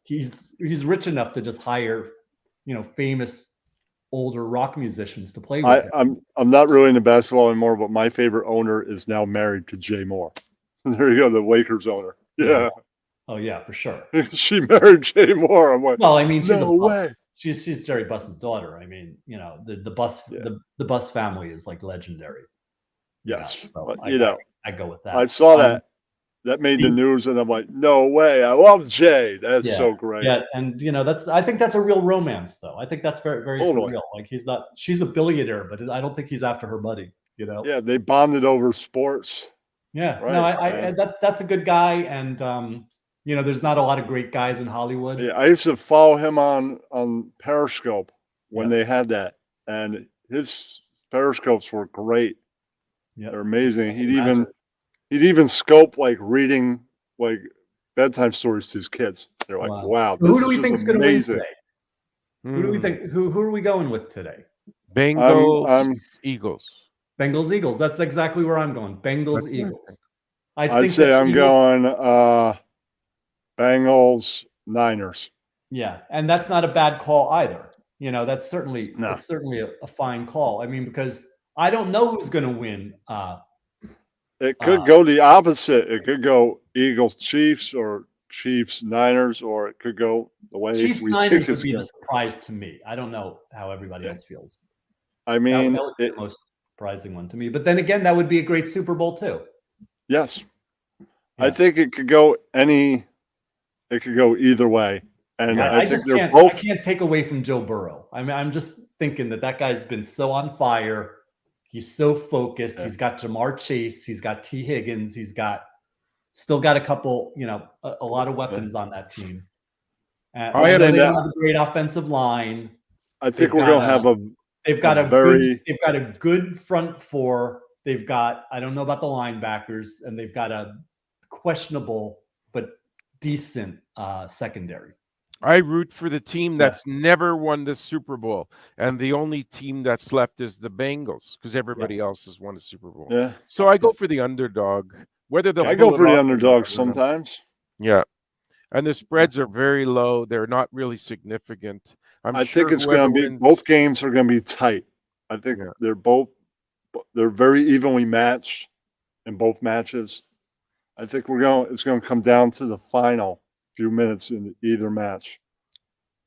He's rich enough to just hire, you know, famous older rock musicians to play with him. I'm not really into basketball anymore, but my favorite owner is now married to Jay Moore. There you go, the Lakers owner. Yeah. Oh yeah, for sure. She married Jay Moore. I'm like, well, I mean, she's no way. She's Jerry Buss's daughter. I mean, you know, the Buss family is like legendary. Yes, so I go with that. I saw that made the news, and I'm like, no way. I love Jay. That's so great. Yeah, and you know, I think that's a real romance, though. I think that's very, very real. Like she's a billionaire, but I don't think he's after her money. You know. Yeah, they bonded over sports. Yeah, right. No, that's a good guy, and you know, there's not a lot of great guys in Hollywood. Yeah, I used to follow him on Periscope when they had that, and his Periscopes were great. Yeah, they're amazing. He'd even scope like reading like bedtime stories to his kids. They're like, wow, who do we think is going to win today? Who do we think? Who are we going with today? Bengals, Eagles. Bengals, Eagles. That's exactly where I'm going. Bengals, Eagles. I'd say I'm going Bengals, Niners. Yeah, and that's not a bad call either. You know, that's certainly a fine call. I mean, because I don't know who's going to win. It could go the opposite. It could go Eagles, Chiefs, or Chiefs, Niners, or it could go the way Chiefs, Niners would be the surprise to me. I don't know how everybody else feels. I mean, that would be the most surprising one to me. But then again, that would be a great Super Bowl too. Yes, I think it could go It could go either way, and I think they're both. I can't take away from Joe Burrow. I mean, I'm just thinking that guy's been so on fire. He's so focused. Yeah. He's got Jamar Chase. He's got T. Higgins. He's still got a couple, you know, a lot of weapons on that team. They have a great offensive line. I think we're going to have They've got a good front four. They've got, I don't know about the linebackers, and they've got a questionable but decent secondary. I root for the team that's never won the Super Bowl, and the only team that's left is the Bengals because everybody else has won a Super Bowl. Yeah. So I go for the underdog. Whether they'll I pull go it for the off or underdog not, I don't know. sometimes. Yeah, and the spreads are very low. They're not really significant. I sure think it's whoever going to be wins, both games are going to be tight. I think Yeah. they're very evenly matched in both matches. I think it's going to come down to the final few minutes in either match.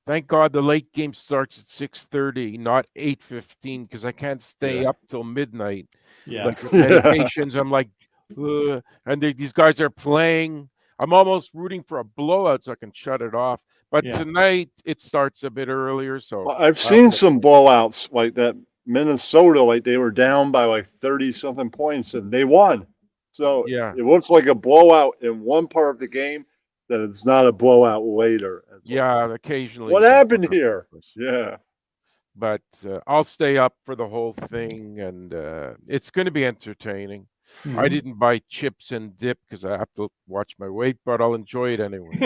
Thank God the late game starts at 6:30, not 8:15, because I can't stay up till midnight. Yeah. Like with medications, I'm like, ugh. And these guys are playing. I'm almost rooting for a blowout so I can shut it off. But tonight it starts a bit earlier. So Well, I've seen some blowouts like that. Minnesota, like they were down by like 30-something points and they won. So it looks like a blowout in one part of the game, that it's not a blowout later. Yeah, occasionally. What happened here? Yeah. But I'll stay up for the whole thing, and it's going to be entertaining. Mm-hmm. I didn't buy chips and dip because I have to watch my weight, but I'll enjoy it anyway.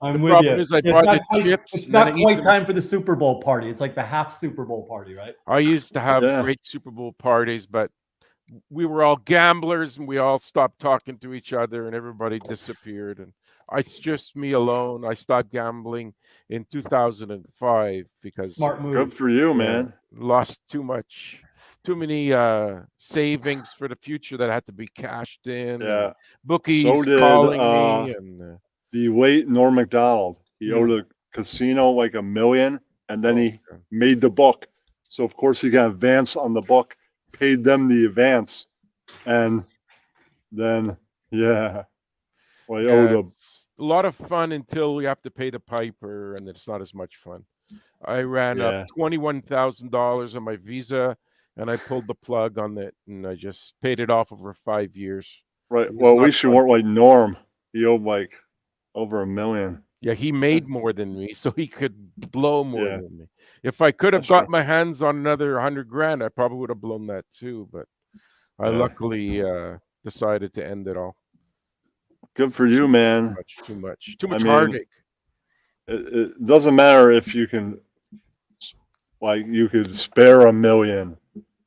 I'm with you. Is I bought the chips. It's not quite time for the Super Bowl party. It's like the half Super Bowl party, right? I used to have great Super Bowl parties, but we were all gamblers and we all stopped talking to each other and everybody disappeared. And it's just me alone. I stopped gambling in 2005 because smart move. Good for you, man. Lost too many savings for the future that had to be cashed in. Yeah. Bookies calling me and the late Norm Macdonald. He owed a casino like $1 million, and then he made the book. So of course he got advance on the book. Paid them the advance, and then well, it's a lot of fun until we have to pay the piper, and it's not as much fun. I ran up $21,000 on my Visa, and I pulled the plug on it, and I just paid it off over 5 years. Right. Well, at least you weren't like Norm. He owed like over $1 million. Yeah, he made more than me, so he could blow more than me. If I could have got my hands on another $100,000, I probably would have blown that too. But I luckily decided to end it all. Good for you, man. Too much heartache. It doesn't matter if you can, like, you could spare $1 million,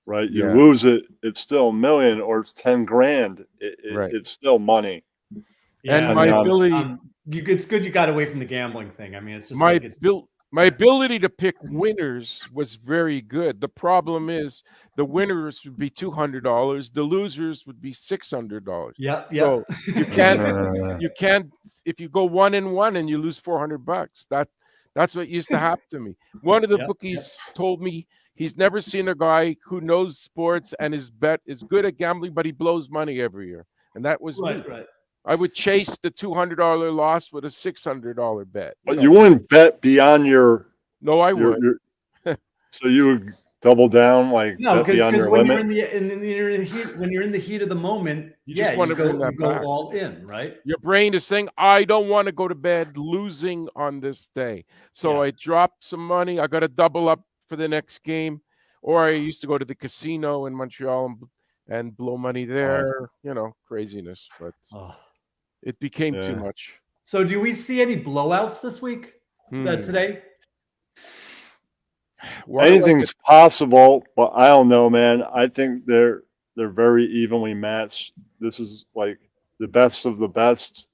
right? You lose it, it's still $1 million, or it's $10,000. It's still money. And my ability. It's good you got away from the gambling thing. I mean, it's just my ability to pick winners was very good. The problem is the winners would be $200, the losers would be $600. Yeah. So you can't if you go 1-1 and you lose $400. That's what used to happen to me. One of the bookies told me he's never seen a guy who knows sports and is good at gambling, but he blows money every year, and that was me. Right. I would chase the $200 loss with a $600 bet. But you wouldn't bet beyond your. No, I would. So you would double down, like because when you're in the heat of the moment, you just want to go all in, right? Your brain is saying, "I don't want to go to bed losing on this day," so I dropped some money. I got to double up for the next game, or I used to go to the casino in Montreal and blow money there. Craziness, but. It became too much. So do we see any blowouts this week? Today? Anything's possible, but I don't know, man. I think they're very evenly matched. This is like the best of the best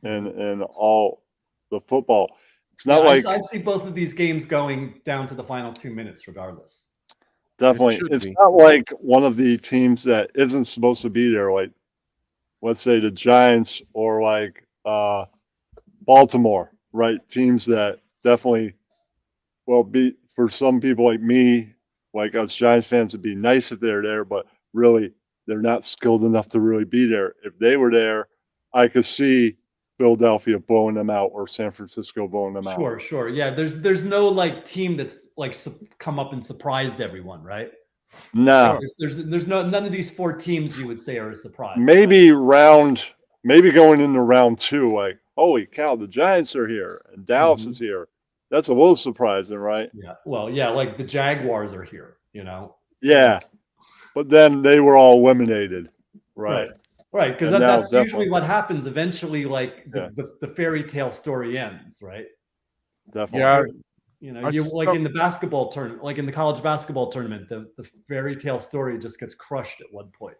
in all the football. It's not like I see both of these games going down to the final 2 minutes, regardless. Definitely, it's not like one of the teams that isn't supposed to be there, like. Let's say the Giants or like Baltimore, right? Teams that definitely be for some people like me, like us Giants fans, it'd be nice if they're there, but really they're not skilled enough to really be there. If they were there, I could see Philadelphia blowing them out or San Francisco blowing them out. Sure. Yeah, there's no like team that's like come up and surprised everyone, right? No, there's none of these 4 teams you would say are a surprise. Maybe going into round 2, like, holy cow, the Giants are here and Dallas is here. That's a little surprising, right? Yeah. Well, like the Jaguars are here, Yeah. but then they were all eliminated. Right. Right, because And now that's usually definitely- what happens. Eventually, like Yeah. the fairy tale story ends, right? Definitely. Yeah. You know, I you like still- in the basketball tournament, like in the college basketball tournament, the fairy tale story just gets crushed at one point.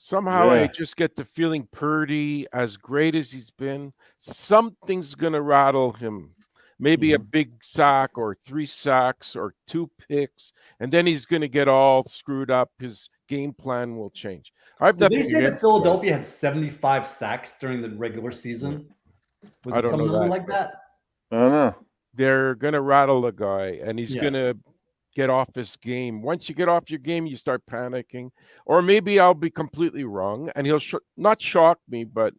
Somehow I Yeah. just get the feeling Purdy, as great as he's been, something's going to rattle him. Maybe a big sack or 3 sacks or 2 picks, and then he's going to get all screwed up. His game plan will change. I've Did they nothing say that against Purdy. Philadelphia had 75 sacks during the regular season? Was I it don't some know number that, like but- that? I don't know. They're going to rattle the guy, and he's Yeah. going to get off his game. Once you get off your game, you start panicking. Or maybe I'll be completely wrong, and he'll not shock me, but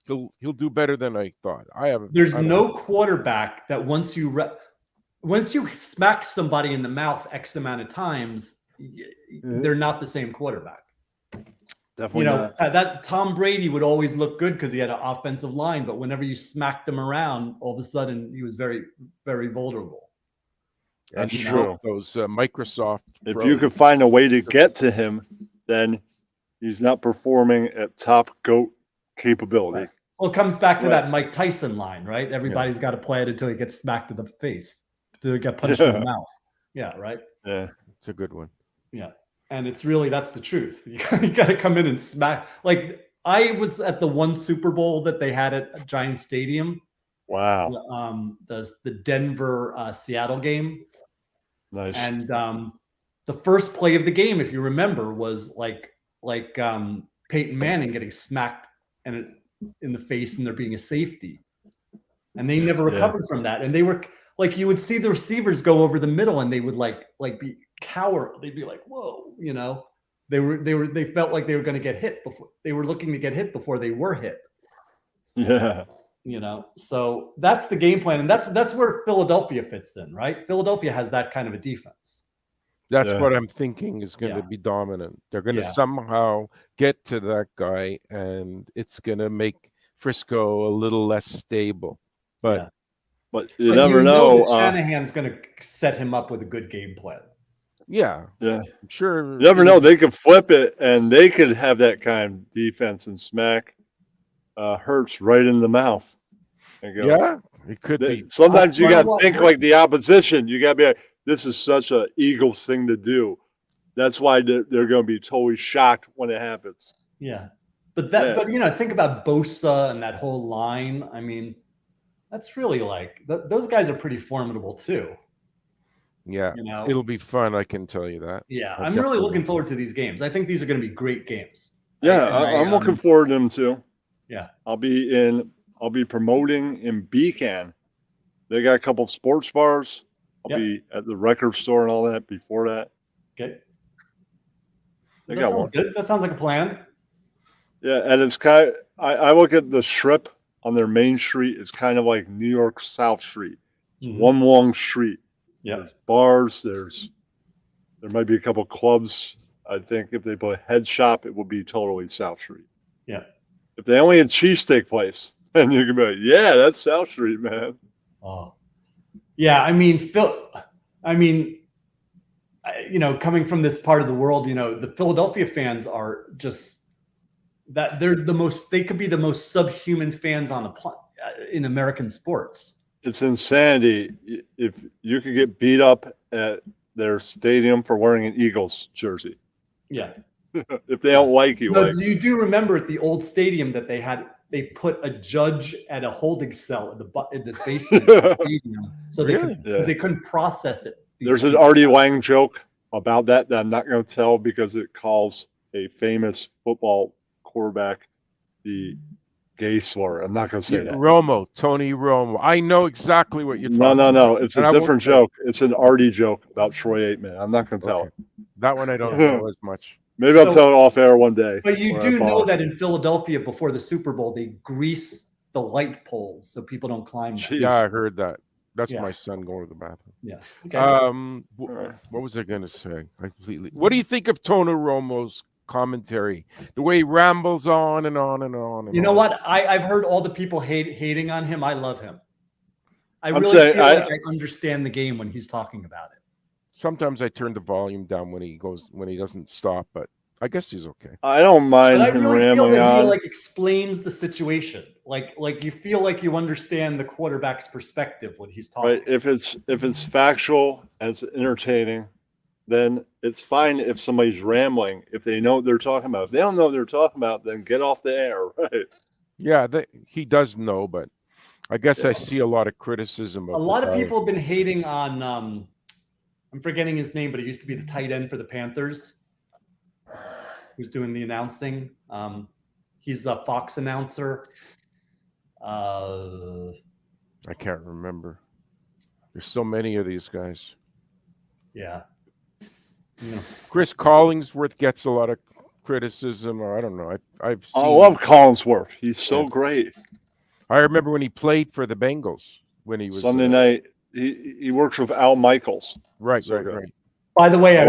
he'll do better than I thought. There's I don't no know. quarterback that once you smack somebody in the mouth X amount of times, they're not the same quarterback. Definitely You know, not. that Tom Brady would always look good because he had an offensive line, but whenever you smacked him around, all of a sudden he was very, very vulnerable. And That's you true. know, those Microsoft If Pro. you could find a way to get to him, then he's not performing at top GOAT capability. Right. Well, it comes back to Right. that Mike Tyson line, right? Everybody's got to play it until he gets smacked in the face, until he get punched in the Yeah. mouth. Yeah, right. Yeah. It's a good one. Yeah, and it's really that's the truth. You got to come in and smack. Like I was at the one Super Bowl that they had at Giant Stadium, Wow. the Denver Seattle game, Nice. and the first play of the game, if you remember, was like Peyton Manning getting smacked and in the face, and there being a safety, and they never Yeah. recovered from that. And they were like, you would see the receivers go over the middle, and they would like be cower. They'd be like, "Whoa," you know. They felt like they were going to get hit before they were looking to get hit before they were hit. Yeah. You know, so that's the game plan, and that's where Philadelphia fits in, right? Philadelphia has that kind of a defense. That's Yeah. what I'm thinking is going Yeah. to be dominant. They're going to Yeah. somehow get to that guy, and it's going to make Frisco a little less stable. But Yeah. But you But never you know. that Shanahan's going to set him up with a good game plan. yeah, Yeah. I'm sure. You never know. They could flip it, and they could have that kind of defense and smack Hurts right in the mouth. And go, Yeah, it could They- be. sometimes you Well, got to well, think like the opposition. You got to be like, this is such an Eagles thing to do. That's why they're going to be totally shocked when it happens. Yeah. But you know, think about Bosa and that whole line. I mean, that's really like those guys are pretty formidable too. Yeah, You know, it'll be fun. I can tell you that. yeah. I I'm really definitely looking will. forward to these games. I think these are going to be great games. Yeah, And I'm looking forward to them too. Yeah. I'll be promoting in Beacon. They got a couple of sports bars. I'll Yep. be at the record store and all that before that. Okay. They That got sounds one. good. That sounds like a plan. Yeah, and it's kind of, I look at the strip on their main street. It's kind of like New York South Street. It's Mhm. one long street. Yeah. There's bars. There might be a couple clubs. I think if they put a head shop, it would be totally South Street. Yeah. If they only had cheesesteak place, then you can be like, yeah, that's South Street, man. Oh, yeah. I mean, you know, coming from this part of the world, you know, the Philadelphia fans are just that they could be the most subhuman fans on the planet in American sports. It's insanity. If you could get beat up at their stadium for wearing an Eagles jersey, Yeah. if they don't like you, But like, you do remember at the old stadium that they put a judge at a holding cell in the basement of the stadium, so Really? they couldn't process it. there's an Artie Lang joke about that I'm not going to tell because it calls a famous football quarterback the gay slur. I'm not going to say that. Tony Romo. I know exactly what you're talking No. about. It's And a I won't different say- joke. It's an Artie joke about Troy Aikman. I'm not going to tell Okay. it. That one I don't know as much. Maybe I'll So- tell it off air one day. But you when I do know follow. that in Philadelphia before the Super Bowl, they grease the light poles so people don't climb them. Jeez. Yeah, I heard that. That's Yeah. my son going to the bathroom. Yeah. Okay. Alright. What was I going to say? Completely. What do you think of Tony Romo's commentary? The way he rambles on and on and on. And You know on. what? I've heard all the people hating on him. I love him. I I'm really saying- feel like I understand the game when he's talking about it. Sometimes I turn the volume down when he doesn't stop, but I guess he's okay. I don't mind But I him really feel rambling that he on. like explains the situation. Like you feel like you understand the quarterback's perspective when he's talking. Right. If it's factual and it's entertaining, then it's fine if somebody's rambling. If they know what they're talking about. If they don't know what they're talking about, then get off the air. Right. Yeah, he does know, but I guess I see a lot of criticism of A lot of the guy. people have been hating on I'm forgetting his name, but it used to be the tight end for the Panthers. Who's doing the announcing? He's a Fox announcer. I can't remember. There's so many of these guys. Yeah. Chris Collingsworth gets a lot of criticism, or I don't know. I've seen. I love Collinsworth. He's so great. I remember when he played for the Bengals when he was Sunday night. He works with Al Michaels. Right. By the way, I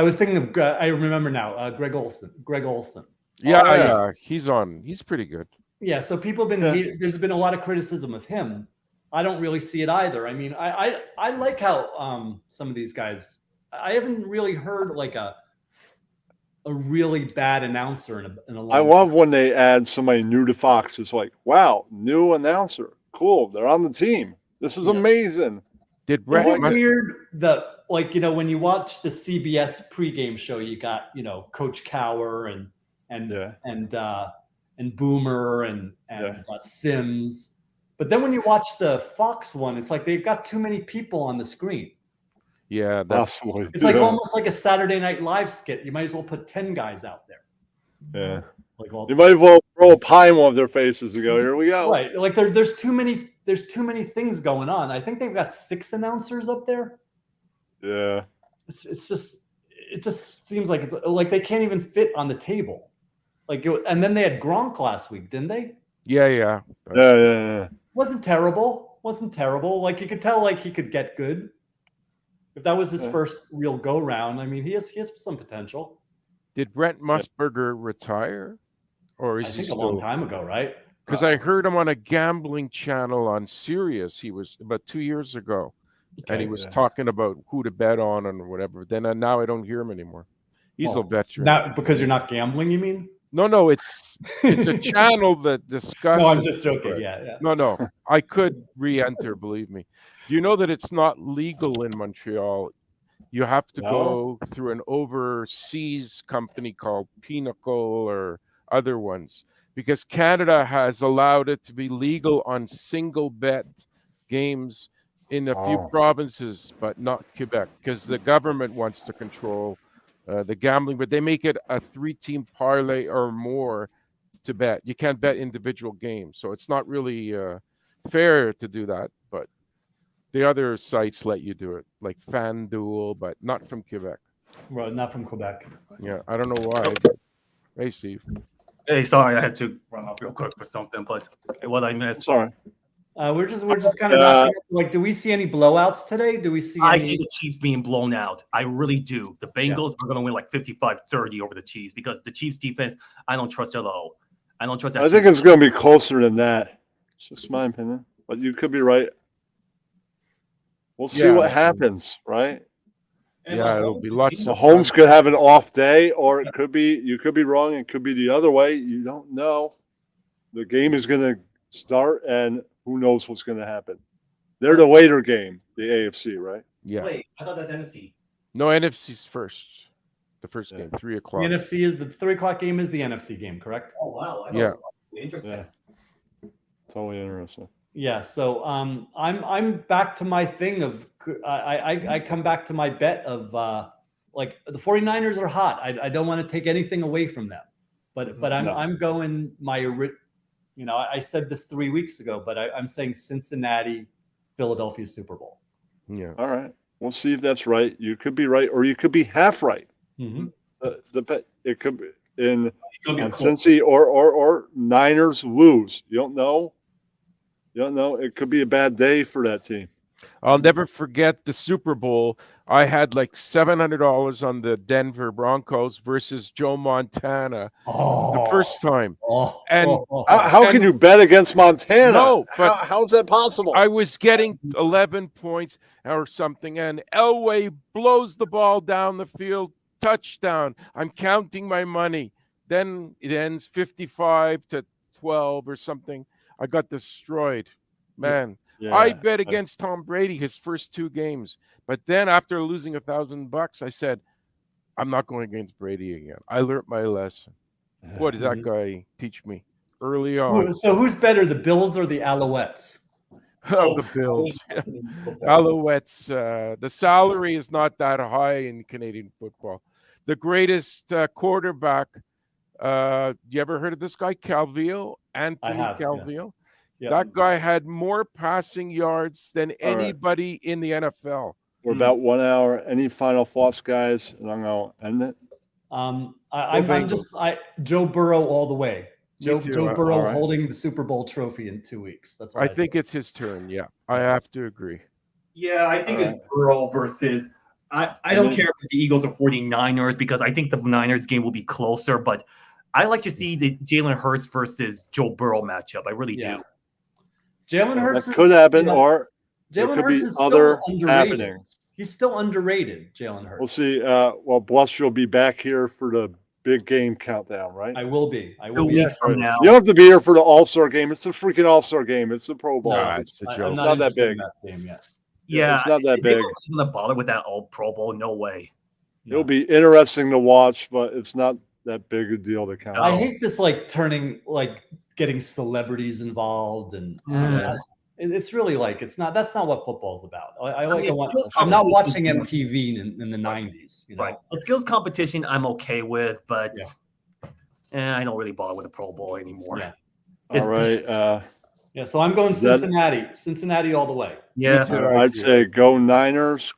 was thinking of. I remember now. Greg Olson. Yeah, he's on. He's pretty good. Yeah. So people have been. There's been a lot of criticism of him. I don't really see it either. I mean, I like how some of these guys. I haven't really heard like a really bad announcer in a long I love when they add somebody new to Fox. It's like, wow, new announcer. Cool. They're on the team. This is amazing. Is it weird that, like, when you watch the CBS pregame show, you got, Coach Cower and Boomer and Sims. But then when you watch the Fox one, it's like they've got too many people on the screen. Yeah, it's like almost like a Saturday Night Live skit. You might as well put 10 guys out there. Yeah. You might as well throw a pie in one of their faces and go, here we go. Right. Like there's too many things going on. I think they've got 6 announcers up there. Yeah. It just seems like it's like they can't even fit on the table. And then they had Gronk last week, didn't they? Yeah. Wasn't terrible. Like you could tell like he could get good. If that was his first real go round, I mean, he has some potential. Did Brent Musburger retire, or is he still? A long time ago, right? Because I heard him on a gambling channel on Sirius. He was about 2 years ago, and he was talking about who to bet on and whatever. Then now I don't hear him anymore. He's a veteran. Not because you're not gambling, you mean? No, it's a channel that discusses. No, I'm just joking. Yeah. No, I could re-enter. Believe me. Do you know that it's not legal in Montreal? You have to go through an overseas company called Pinnacle or other ones, because Canada has allowed it to be legal on single bet games in a few provinces, but not Quebec, because the government wants to control the gambling, but they make it a 3-team parlay or more to bet. You can't bet individual games, so it's not really fair to do that, but the other sites let you do it, like FanDuel, but not from Quebec. Well, not from Quebec. Yeah, I don't know why. But... Hey, Steve. Hey, sorry, I had to run off real quick with something, but what I missed. Sorry. We're just kind of wrapping up. Like, do we see any blowouts today? Do we see? I see the Chiefs being blown out. I really do. The Bengals are going to win like 55-30 over the Chiefs, because the Chiefs defense, I don't trust at all. I don't trust that. I think it's going to be closer than that. It's just my opinion, but you could be right. We'll see what happens, right? Yeah, it'll be lots. Mahomes could have an off day, or it could be you could be wrong. It could be the other way. You don't know. The game is going to start, and who knows what's going to happen. They're the later game, the AFC, right? Yeah. Wait, I thought that's NFC. No, NFC's first. The first game, 3 o'clock. The NFC is the 3 o'clock game is the NFC game, correct? Oh wow! Interesting. Yeah. Totally interesting. Yeah, so I'm back to my thing of I come back to my bet of like the 49ers are hot. I don't want to take anything away from them, but I'm going I said this 3 weeks ago, but I'm saying Cincinnati, Philadelphia Super Bowl. Yeah. All right. We'll see if that's right. You could be right, or you could be half right. Mm-hmm. The bet it could be in Cincy or Niners lose. You don't know. It could be a bad day for that team. I'll never forget the Super Bowl. I had like $700 on the Denver Broncos versus Joe Montana the first time. And how can you bet against Montana? No, but how's that possible? I was getting 11 points or something, and Elway blows the ball down the field, touchdown. I'm counting my money. Then it ends 55-12 or something. I got destroyed, man. Yeah, I bet against Tom Brady his first 2 games, but then after losing $1,000, I said, I'm not going against Brady again. I learned my lesson. What did that guy teach me early on? So who's better, the Bills or the Alouettes? Oh, the Bills. Alouettes. The salary is not that high in Canadian football. The greatest quarterback. You ever heard of this guy, Calvillo? Anthony Calvillo? Yeah. That guy had more passing yards than anybody in the NFL. We're about 1 hour. Any final thoughts, guys? And I'm going to end it. I'm just Joe Burrow all the way. Joe Burrow holding the Super Bowl trophy in 2 weeks. That's what I think it's his turn. Yeah, I have to agree. Yeah, I think it's Burrow versus. I don't care if it's the Eagles or 49ers because I think the Niners game will be closer. But I like to see the Jalen Hurts versus Joe Burrow matchup. I really do. Jalen Hurts could happen, or Jalen Hurts is still underrated. He's still underrated, Jalen Hurts. We'll see. Well, Bluster will be back here for the big game countdown, right? I will be. I will 2 be. weeks from now. You don't have to be here for the All-Star game. It's a freaking All-Star game. It's the Pro Bowl. No, it's a joke. It's not that big. Yeah, it's not that big. Going to bother with that old Pro Bowl? No way. It'll be interesting to watch, but it's not that big a deal to count. I hate this getting celebrities involved and it's really that's not what football's about. I'm not watching MTV in the 90s. You know? Right. A skills competition I'm okay with, but I don't really bother with the Pro Bowl anymore. Yeah. All right. So I'm going Cincinnati. Cincinnati all the way. Yeah. I'd say go Niners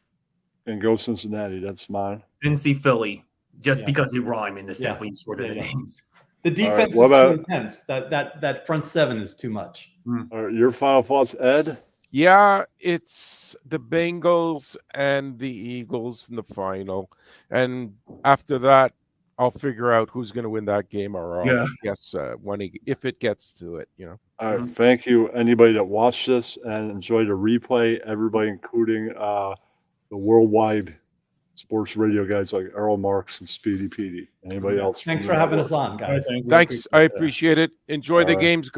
and go Cincinnati. That's mine. Cincy Philly, just because they rhyme in the sense when you sort of the names. The defense is too intense. That front seven is too much. All right, your final thoughts, Ed? Yeah, it's the Bengals and the Eagles in the final. And after that, I'll figure out who's going to win that game, or I'll guess if it gets to it, you know. All right, thank you, anybody that watched this and enjoyed the replay, everybody, including the worldwide sports radio guys like Errol Marks and Speedy Petey. Anybody else? Thanks for having us on, guys. Thanks. I appreciate it. Enjoy the games, guys.